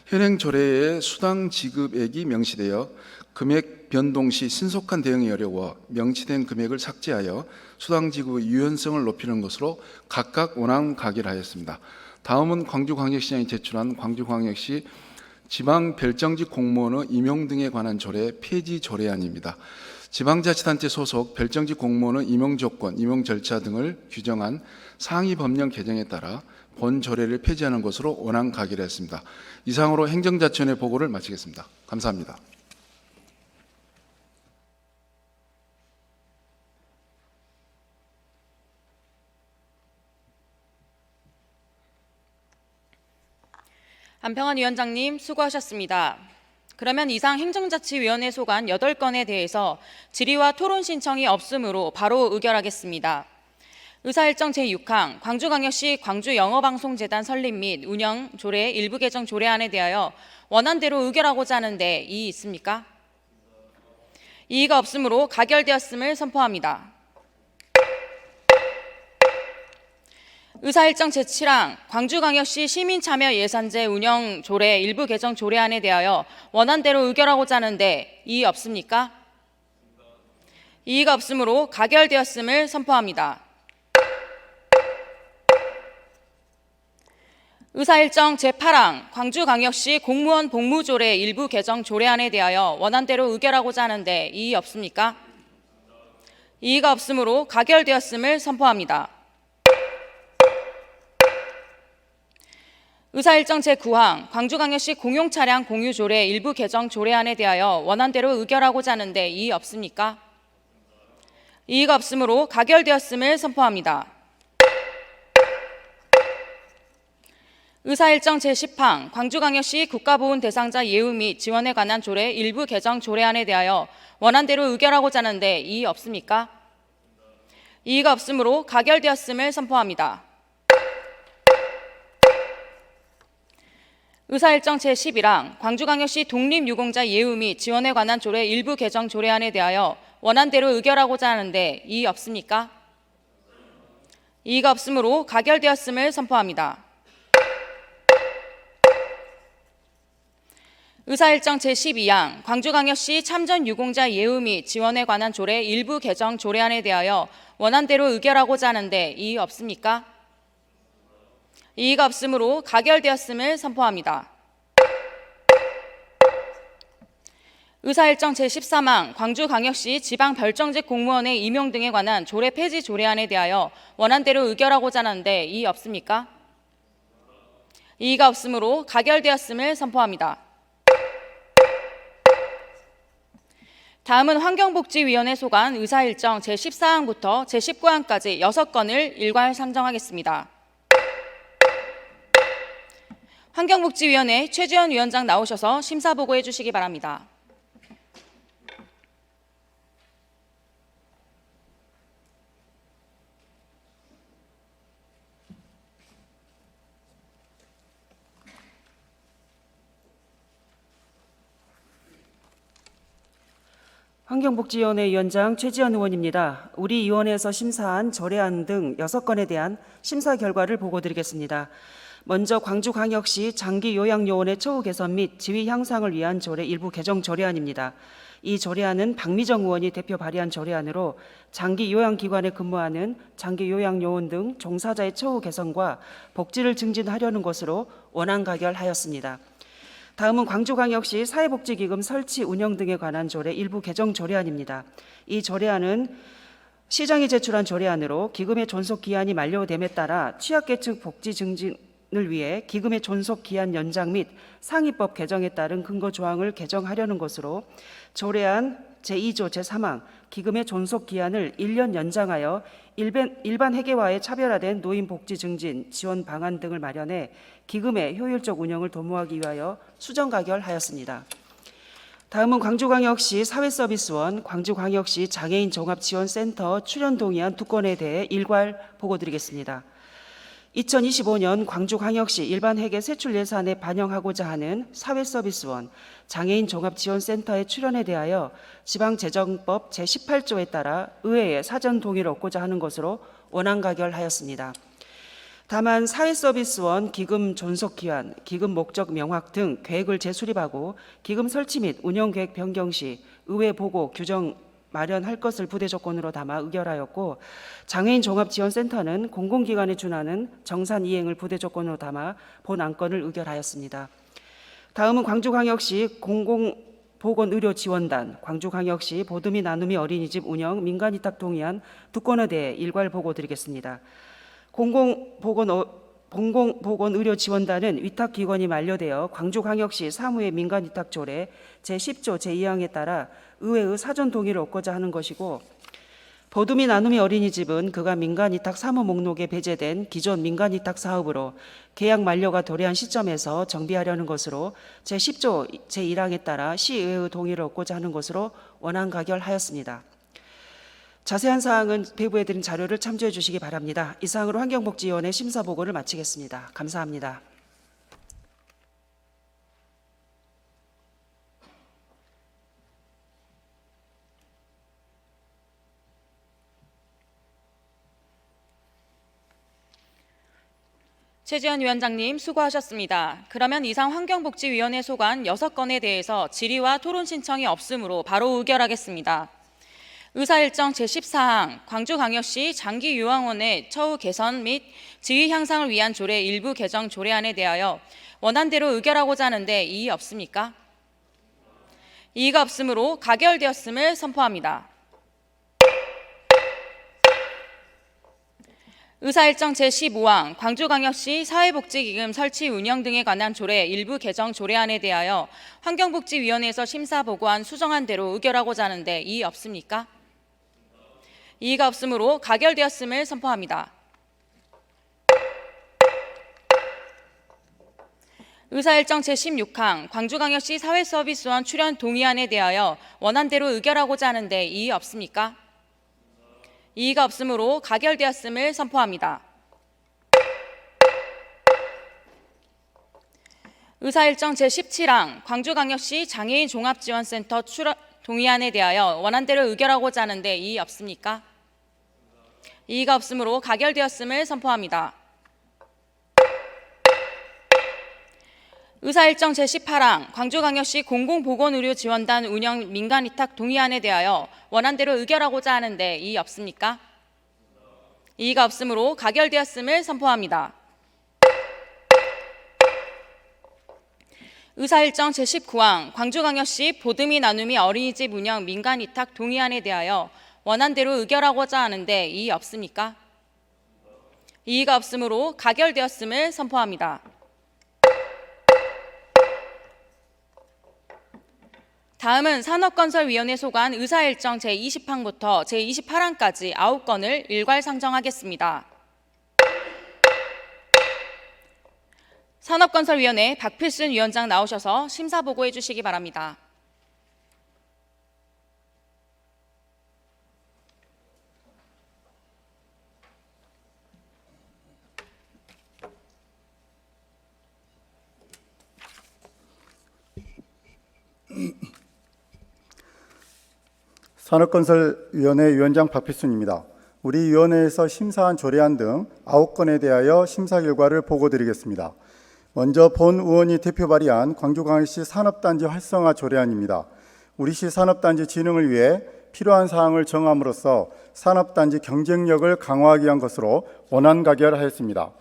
현행 조례에 수당 지급액이 명시되어 금액 변동 시 신속한 대응이 어려워 명시된 금액을 삭제하여 수당 지급의 유연성을 높이는 것으로 각각 원안가기로 하였습니다. 다음은 광주광역시장이 제출한 광주광역시 지방별정직 공무원의 임용 등에 관한 조례 폐지 조례안입니다. 지방자치단체 소속 별정직 공무원의 임용 조건, 임용 절차 등을 규정한 상위 법령 개정에 따라 본 조례를 폐지하는 것으로 원안가기로 했습니다. 이상으로 행정자치위원회 보고를 마치겠습니다. 감사합니다.
안평환 위원장님 수고하셨습니다. 그러면 이상 행정자치위원회 소관 8건에 대해서 질의와 토론 신청이 없으므로 바로 의결하겠습니다. 의사일정 제6항 광주광역시 광주영어방송재단 설립 및 운영 조례 일부 개정 조례안에 대하여 원안대로 의결하고자 하는데 이의 있습니까? 이의가 없으므로 가결되었음을 선포합니다. 의사일정 제7항 광주광역시 시민참여예산제 운영 조례 일부 개정 조례안에 대하여 원안대로 의결하고자 하는데 이의 없습니까? 이의가 없으므로 가결되었음을 선포합니다. 의사일정 제8항 광주광역시 공무원 복무조례 일부 개정 조례안에 대하여 원안대로 의결하고자 하는데 이의 없습니까? 이의가 없으므로 가결되었음을 선포합니다. 의사일정 제9항 광주광역시 공용차량 공유조례 일부 개정 조례안에 대하여 원안대로 의결하고자 하는데 이의 없습니까? 이의가 없으므로 가결되었음을 선포합니다. 의사일정 제10항 광주광역시 국가보훈 대상자 예우 및 지원에 관한 조례 일부 개정 조례안에 대하여 원안대로 의결하고자 하는데 이의 없습니까? 이의가 없으므로 가결되었음을 선포합니다. 의사일정 제11항 광주광역시 독립유공자 예우 및 지원에 관한 조례 일부 개정 조례안에 대하여 원안대로 의결하고자 하는데 이의 없습니까? 이의가 없으므로 가결되었음을 선포합니다. 의사일정 제12항 광주광역시 참전유공자 예우 및 지원에 관한 조례 일부 개정 조례안에 대하여 원안대로 의결하고자 하는데 이의 없습니까? 이의가 없으므로 가결되었음을 선포합니다. 의사일정 제13항 광주광역시 지방별정직 공무원의 임용 등에 관한 조례 폐지 조례안에 대하여 원안대로 의결하고자 하는데 이의 없습니까? 이의가 없으므로 가결되었음을 선포합니다. 다음은 환경복지위원회 소관 의사일정 제14항부터 제19항까지 6건을 일괄 상정하겠습니다. 환경복지위원회 최지원 위원장 나오셔서 심사보고해 주시기 바랍니다.
환경복지위원회 위원장 최지연 의원입니다. 우리 위원회에서 심사한 조례안 등 6건에 대한 심사 결과를 보고드리겠습니다. 먼저 광주광역시 장기요양요원의 처우 개선 및 지위 향상을 위한 조례 일부 개정 조례안입니다. 이 조례안은 박미정 의원이 대표 발의한 조례안으로 장기요양기관에 근무하는 장기요양요원 등 종사자의 처우 개선과 복지를 증진하려는 것으로 원안 가결하였습니다. 다음은 광주광역시 사회복지기금 설치 운영 등에 관한 조례 일부 개정 조례안입니다. 이 조례안은 시장이 제출한 조례안으로 기금의 존속 기한이 만료됨에 따라 취약계층 복지 증진을 위해 기금의 존속 기한 연장 및 상위법 개정에 따른 근거 조항을 개정하려는 것으로 조례안 제2조 제3항 기금의 존속 기한을 1년 연장하여 일반 회계와의 차별화된 노인 복지 증진 지원 방안 등을 마련해 기금의 효율적 운영을 도모하기 위하여 수정 가결하였습니다. 다음은 광주광역시 사회서비스원, 광주광역시 장애인 종합지원센터 출연 동의안 2건에 대해 일괄 보고드리겠습니다. 2025년 광주광역시 일반회계 세출 예산에 반영하고자 하는 사회서비스원, 장애인 종합지원센터의 출연에 대하여 지방재정법 제18조에 따라 의회의 사전 동의를 얻고자 하는 것으로 원안 가결하였습니다. 다만 사회서비스원 기금 존속기한, 기금 목적 명확 등 계획을 재수립하고 기금 설치 및 운영계획 변경 시 의회 보고 규정 마련할 것을 부대 조건으로 담아 의결하였고, 장애인 종합지원센터는 공공기관에 준하는 정산 이행을 부대 조건으로 담아 본 안건을 의결하였습니다. 다음은 광주광역시 공공보건의료지원단, 광주광역시 보듬이 나눔이 어린이집 운영 민간위탁 동의안 2건에 대해 일괄 보고드리겠습니다. 공공보건의료지원단은 위탁기관이 만료되어 광주광역시 사무의 민간위탁조례 제10조 제2항에 따라 의회의 사전 동의를 얻고자 하는 것이고, 보듬이 나눔이 어린이집은 그가 민간위탁 사무 목록에 배제된 기존 민간위탁 사업으로 계약 만료가 도래한 시점에서 정비하려는 것으로 제10조 제1항에 따라 시의회의 동의를 얻고자 하는 것으로 원안 가결하였습니다. 자세한 사항은 배부해드린 자료를 참조해 주시기 바랍니다. 이상으로 환경복지위원회 심사보고를 마치겠습니다. 감사합니다.
최지연 위원장님 수고하셨습니다. 그러면 이상 환경복지위원회 소관 6건에 대해서 질의와 토론 신청이 없으므로 바로 의결하겠습니다. 의사일정 제14항 광주광역시 장기요양원의 처우 개선 및 지위 향상을 위한 조례 일부 개정 조례안에 대하여 원안대로 의결하고자 하는데 이의 없습니까? 이의가 없으므로 가결되었음을 선포합니다. 의사일정 제15항 광주광역시 사회복지기금 설치 운영 등에 관한 조례 일부 개정 조례안에 대하여 환경복지위원회에서 심사 보고한 수정안대로 의결하고자 하는데 이의 없습니까? 이의가 없으므로 가결되었음을 선포합니다. 의사일정 제16항 광주광역시 사회서비스원 출연 동의안에 대하여 원안대로 의결하고자 하는데 이의 없습니까? 이의가 없으므로 가결되었음을 선포합니다. 의사일정 제17항 광주광역시 장애인 종합지원센터 출연 동의안에 대하여 원안대로 의결하고자 하는데 이의 없습니까? 이의가 없으므로 가결되었음을 선포합니다. 의사일정 제18항 광주광역시 공공보건의료지원단 운영 민간위탁 동의안에 대하여 원안대로 의결하고자 하는데 이의 없습니까? 이의가 없으므로 가결되었음을 선포합니다. 의사일정 제19항 광주광역시 보듬이 나눔이 어린이집 운영 민간위탁 동의안에 대하여 원안대로 의결하고자 하는데 이의 없습니까? 이의가 없으므로 가결되었음을 선포합니다. 다음은 산업건설위원회 소관 의사일정 제20항부터 제28항까지 9건을 일괄 상정하겠습니다. 산업건설위원회 박필순 위원장 나오셔서 심사보고해 주시기 바랍니다.
산업건설위원회 위원장 박필순입니다. 우리 위원회에서 심사한 조례안 등 9건에 대하여 심사 결과를 보고드리겠습니다. 먼저 본 의원이 대표 발의한 광주광역시 산업단지 활성화 조례안입니다. 우리시 산업단지 진흥을 위해 필요한 사항을 정함으로써 산업단지 경쟁력을 강화하기 위한 것으로 원안 가결하였습니다.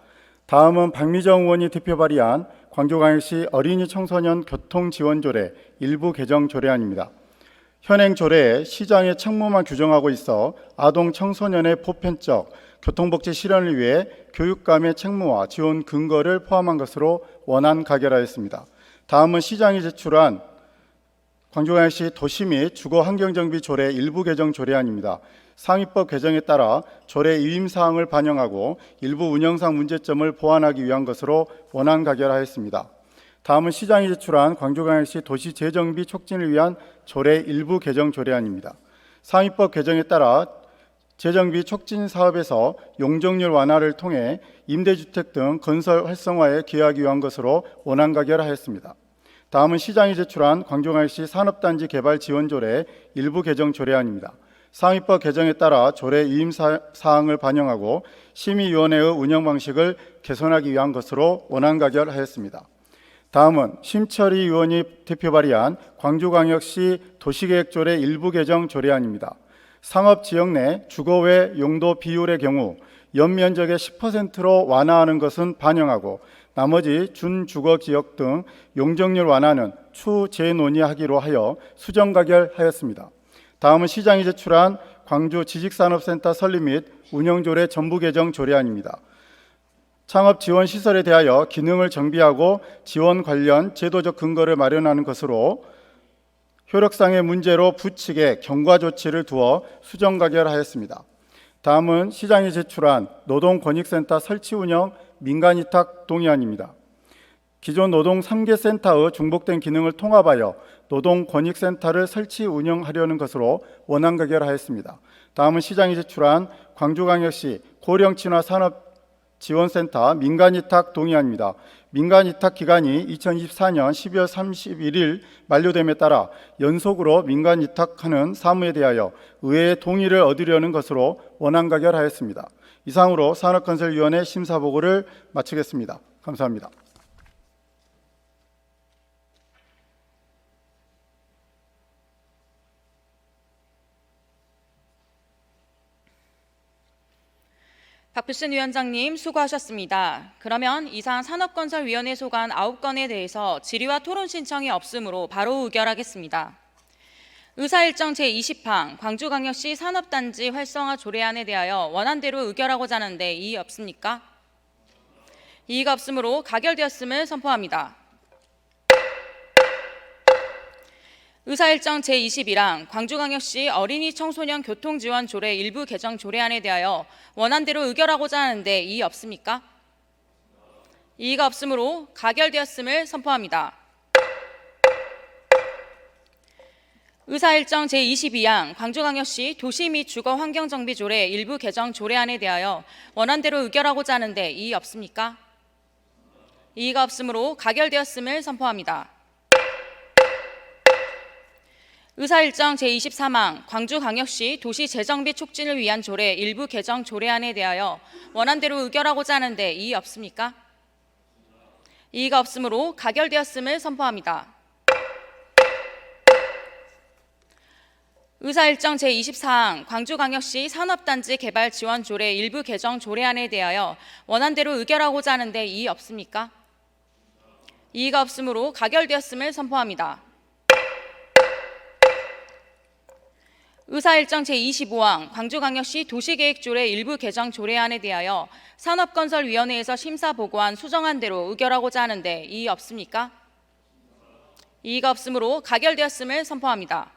다음은 박미정 의원이 대표 발의한 광주광역시 어린이 청소년 교통지원조례 일부 개정 조례안입니다. 현행 조례에 시장의 책무만 규정하고 있어 아동 청소년의 보편적 교통복지 실현을 위해 교육감의 책무와 지원 근거를 포함한 것으로 원안 가결하였습니다. 다음은 시장이 제출한 광주광역시 도시 및 주거 환경정비 조례 일부 개정 조례안입니다. 상위법 개정에 따라 조례 위임사항을 반영하고 일부 운영상 문제점을 보완하기 위한 것으로 원안 가결하였습니다. 다음은 시장이 제출한 광주광역시 도시 재정비 촉진을 위한 조례 일부 개정 조례안입니다. 상위법 개정에 따라 재정비 촉진 사업에서 용적률 완화를 통해 임대주택 등 건설 활성화에 기여하기 위한 것으로 원안 가결하였습니다. 다음은 시장이 제출한 광주광역시 산업단지 개발 지원 조례 일부 개정 조례안입니다. 상위법 개정에 따라 조례 위임 사항을 반영하고 심의위원회의 운영 방식을 개선하기 위한 것으로 원안 가결하였습니다. 다음은 심철희 의원이 대표 발의한 광주광역시 도시계획조례 일부 개정 조례안입니다. 상업지역 내 주거외 용도 비율의 경우 연면적의 10%로 완화하는 것은 반영하고 나머지 준주거지역 등 용적률 완화는 추후 재논의하기로 하여 수정 가결하였습니다. 다음은 시장이 제출한 광주 지식산업센터 설립 및 운영조례 전부 개정 조례안입니다. 창업 지원 시설에 대하여 기능을 정비하고 지원 관련 제도적 근거를 마련하는 것으로 효력상의 문제로 부측에 경과 조치를 두어 수정 가결하였습니다. 다음은 시장이 제출한 노동권익센터 설치 운영 민간위탁 동의안입니다. 기존 노동 3개 센터의 중복된 기능을 통합하여 노동권익센터를 설치 운영하려는 것으로 원안 가결하였습니다. 다음은 시장이 제출한 광주광역시 고령친화 산업지원센터 민간위탁 동의안입니다. 민간위탁 기간이 2024년 12월 31일 만료됨에 따라 연속으로 민간위탁하는 사무에 대하여 의회의 동의를 얻으려는 것으로 원안 가결하였습니다. 이상으로 산업건설위원회 심사보고를 마치겠습니다. 감사합니다.
박필순 위원장님 수고하셨습니다. 그러면 이상 산업건설위원회 소관 9건에 대해서 질의와 토론 신청이 없으므로 바로 의결하겠습니다. 의사일정 제20항 광주광역시 산업단지 활성화 조례안에 대하여 원안대로 의결하고자 하는데 이의 없습니까? 이의가 없으므로 가결되었음을 선포합니다. 의사일정 제21항 광주광역시 어린이 청소년 교통지원 조례 일부 개정 조례안에 대하여 원안대로 의결하고자 하는데 이의 없습니까? 이의가 없으므로 가결되었음을 선포합니다. 의사일정 제22항 광주광역시 도시 및 주거 환경정비 조례 일부 개정 조례안에 대하여 원안대로 의결하고자 하는데 이의 없습니까? 이의가 없으므로 가결되었음을 선포합니다. 의사일정 제23항 광주광역시 도시재정비 촉진을 위한 조례 일부 개정 조례안에 대하여 원안대로 의결하고자 하는데 이의 없습니까? 이의가 없으므로 가결되었음을 선포합니다. 의사일정 제24항 광주광역시 산업단지 개발 지원 조례 일부 개정 조례안에 대하여 원안대로 의결하고자 하는데 이의 없습니까? 이의가 없으므로 가결되었음을 선포합니다. 의사일정 제25항 광주광역시 도시계획조례 일부 개정 조례안에 대하여 산업건설위원회에서 심사보고한 수정안대로 의결하고자 하는데 이의 없습니까? 이의가 없으므로 가결되었음을 선포합니다.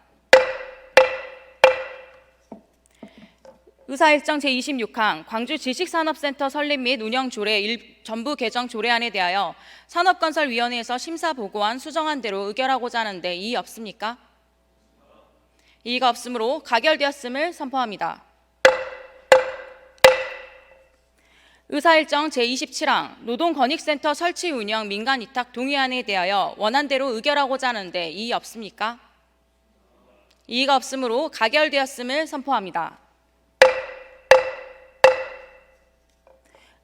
의사일정 제26항 광주지식산업센터 설립 및 운영 조례 전부 개정 조례안에 대하여 산업건설위원회에서 심사보고한 수정안대로 의결하고자 하는데 이의 없습니까? 이의가 없으므로 가결되었음을 선포합니다. 의사일정 제27항 노동권익센터 설치 운영 민간위탁 동의안에 대하여 원안대로 의결하고자 하는데 이의 없습니까? 이의가 없으므로 가결되었음을 선포합니다.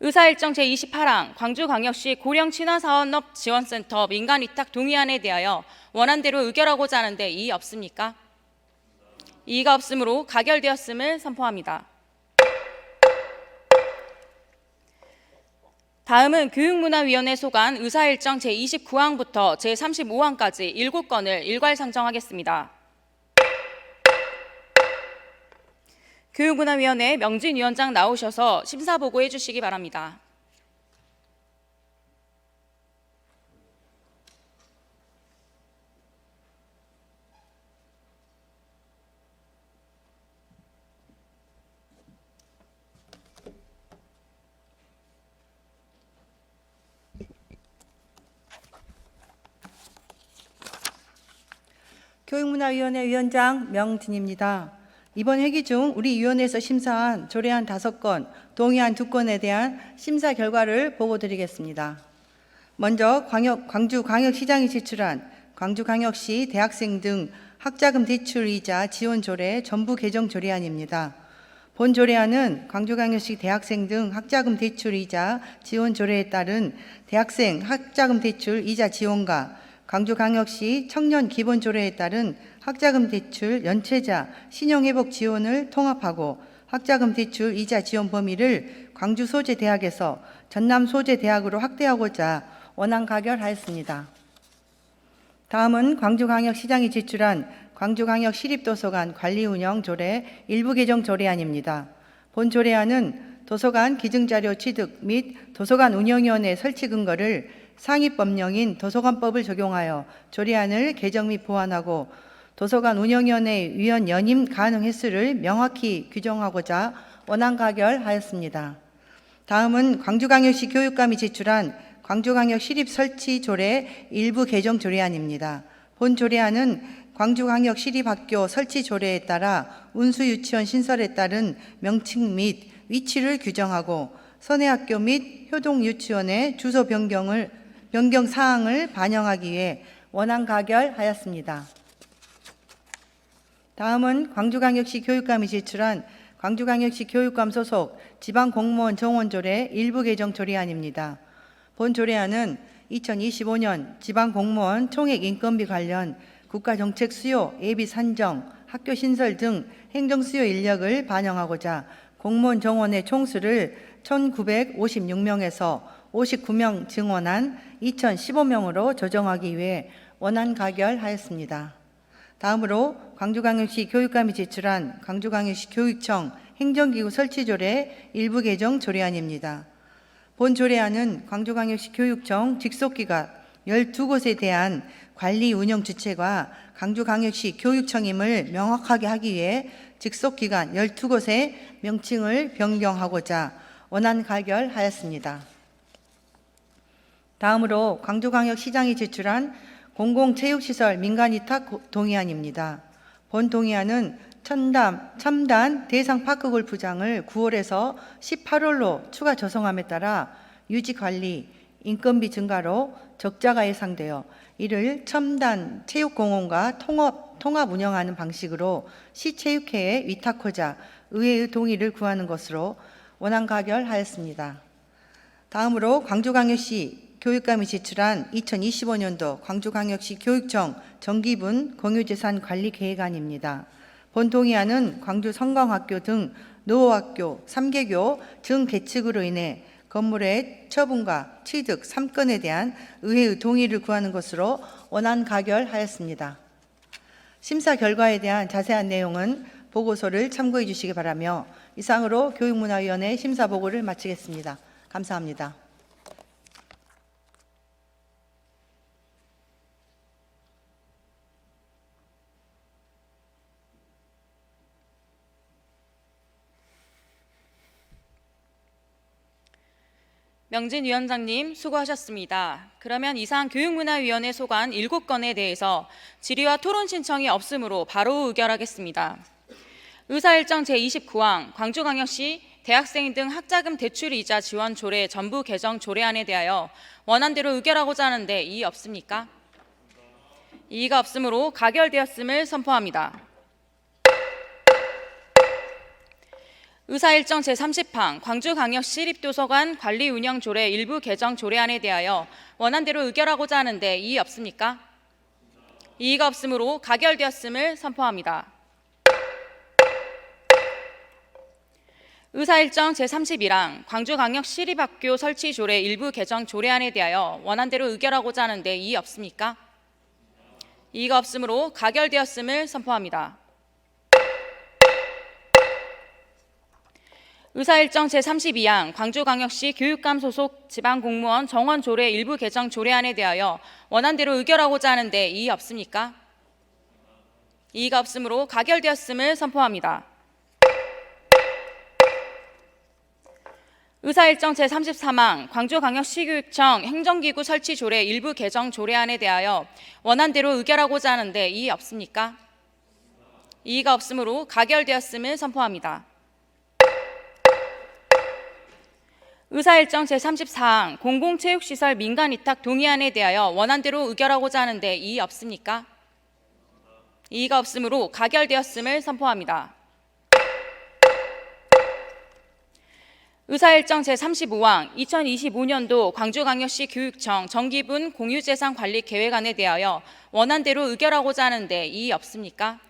의사일정 제28항 광주광역시 고령친화사업지원센터 민간위탁 동의안에 대하여 원안대로 의결하고자 하는데 이의 없습니까? 이의가 없으므로 가결되었음을 선포합니다. 다음은 교육문화위원회 소관 의사일정 제29항부터 제35항까지 7건을 일괄 상정하겠습니다. 교육문화위원회 명진 위원장 나오셔서 심사보고해 주시기 바랍니다.
교육문화위원회 위원장 명진입니다. 이번 회기 중 우리 위원회에서 심사한 조례안 5건, 동의안 2건에 대한 심사 결과를 보고드리겠습니다. 먼저 광주광역시장이 제출한 광주광역시 대학생 등 학자금 대출이자 지원 조례 전부 개정 조례안입니다. 본 조례안은 광주광역시 대학생 등 학자금 대출이자 지원 조례에 따른 대학생 학자금 대출 이자 지원과 광주광역시 청년 기본 조례에 따른 학자금 대출 연체자 신용회복 지원을 통합하고 학자금 대출 이자 지원 범위를 광주 소재 대학에서 전남 소재 대학으로 확대하고자 원안 가결하였습니다. 다음은 광주광역시장이 제출한 광주광역 시립도서관 관리운영 조례 일부 개정 조례안입니다. 본 조례안은 도서관 기증자료 취득 및 도서관 운영위원회 설치 근거를 상위법령인 도서관법을 적용하여 조례안을 개정 및 보완하고 도서관 운영위원회 위원 연임 가능 횟수를 명확히 규정하고자 원안 가결하였습니다. 다음은 광주광역시 교육감이 제출한 광주광역 시립 설치 조례 일부 개정 조례안입니다. 본 조례안은 광주광역 시립학교 설치 조례에 따라 운수유치원 신설에 따른 명칭 및 위치를 규정하고 선해학교 및 효동유치원의 주소 변경 사항을 반영하기 위해 원안 가결하였습니다. 다음은 광주광역시 교육감이 제출한 광주광역시 교육감 소속 지방공무원 정원조례 일부 개정 조례안입니다. 본 조례안은 2025년 지방공무원 총액 인건비 관련 국가정책 수요 예비 산정, 학교 신설 등 행정수요 인력을 반영하고자 공무원 정원의 총수를 1956명에서 59명 증원한 2015명으로 조정하기 위해 원안 가결하였습니다. 다음으로 광주광역시 교육감이 제출한 광주광역시 교육청 행정기구 설치조례 일부 개정 조례안입니다. 본 조례안은 광주광역시 교육청 직속기관 12곳에 대한 관리 운영 주체가 광주광역시 교육청임을 명확하게 하기 위해 직속기관 12곳의 명칭을 변경하고자 원안 가결하였습니다. 다음으로 광주광역시장이 제출한 공공체육시설 민간위탁 동의안입니다. 본 동의안은 첨단 대상파크골프장을 9월에서 18월로 추가 조성함에 따라 유지관리, 인건비 증가로 적자가 예상되어 이를 첨단 체육공원과 통합 운영하는 방식으로 시체육회에 위탁하자 의회의 동의를 구하는 것으로 원안 가결하였습니다. 다음으로 광주광역시 교육감이 제출한 2025년도 광주광역시 교육청 정기분 공유재산 관리 계획안입니다. 본 동의안은 광주 성광학교 등 노후학교, 3개교 등 개축으로 인해 건물의 처분과 취득 3건에 대한 의회의 동의를 구하는 것으로 원안 가결하였습니다. 심사 결과에 대한 자세한 내용은 보고서를 참고해 주시기 바라며 이상으로 교육문화위원회 심사 보고를 마치겠습니다. 감사합니다.
명진 위원장님 수고하셨습니다. 그러면 이상 교육문화위원회 소관 7건에 대해서 질의와 토론 신청이 없으므로 바로 의결하겠습니다. 의사일정 제29항 광주광역시 대학생 등 학자금 대출이자 지원 조례 전부 개정 조례안에 대하여 원안대로 의결하고자 하는데 이의 없습니까? 이의가 없으므로 가결되었음을 선포합니다. 의사일정 제30항 광주광역시 시립도서관 관리 운영 조례 일부 개정 조례안에 대하여 원안대로 의결하고자 하는데 이의 없습니까? 이의가 없으므로 가결되었음을 선포합니다. 의사일정 제31항 광주광역 시립학교 설치 조례 일부 개정 조례안에 대하여 원안대로 의결하고자 하는데 이의 없습니까? 이의가 없으므로 가결되었음을 선포합니다. 의사일정 제32항 광주광역시 교육감 소속 지방공무원 정원 조례 일부 개정 조례안에 대하여 원안대로 의결하고자 하는데 이의 없습니까? 이의가 없으므로 가결되었음을 선포합니다. 의사일정 제33항 광주광역시교육청 행정기구 설치 조례 일부 개정 조례안에 대하여 원안대로 의결하고자 하는데 이의 없습니까? 이의가 없으므로 가결되었음을 선포합니다. 의사일정 제34항 공공체육시설 민간위탁 동의안에 대하여 원안대로 의결하고자 하는데 이의 없습니까? 이의가 없으므로 가결되었음을 선포합니다. 의사일정 제35항 2025년도 광주광역시 교육청 정기분 공유재산 관리 계획안에 대하여 원안대로 의결하고자 하는데 이의 없습니까?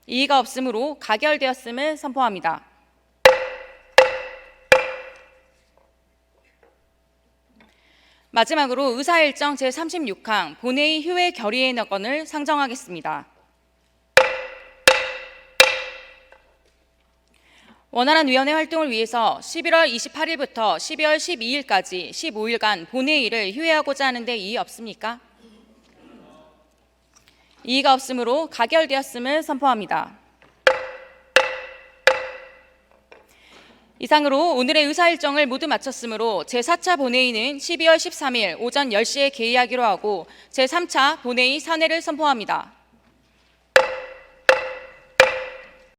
이의가 없으므로 가결되었음을 선포합니다. 마지막으로 의사일정 제36항 본회의 휴회 결의의 건을 상정하겠습니다. 원활한 위원회 활동을 위해서 11월 28일부터 12월 12일까지 15일간 본회의를 휴회하고자 하는데 이의 없습니까? 이의가 없으므로 가결되었음을 선포합니다. 이상으로 오늘의 의사일정을 모두 마쳤으므로 제4차 본회의는 12월 13일 오전 10시에 개의하기로 하고 제3차 본회의 산회를 선포합니다.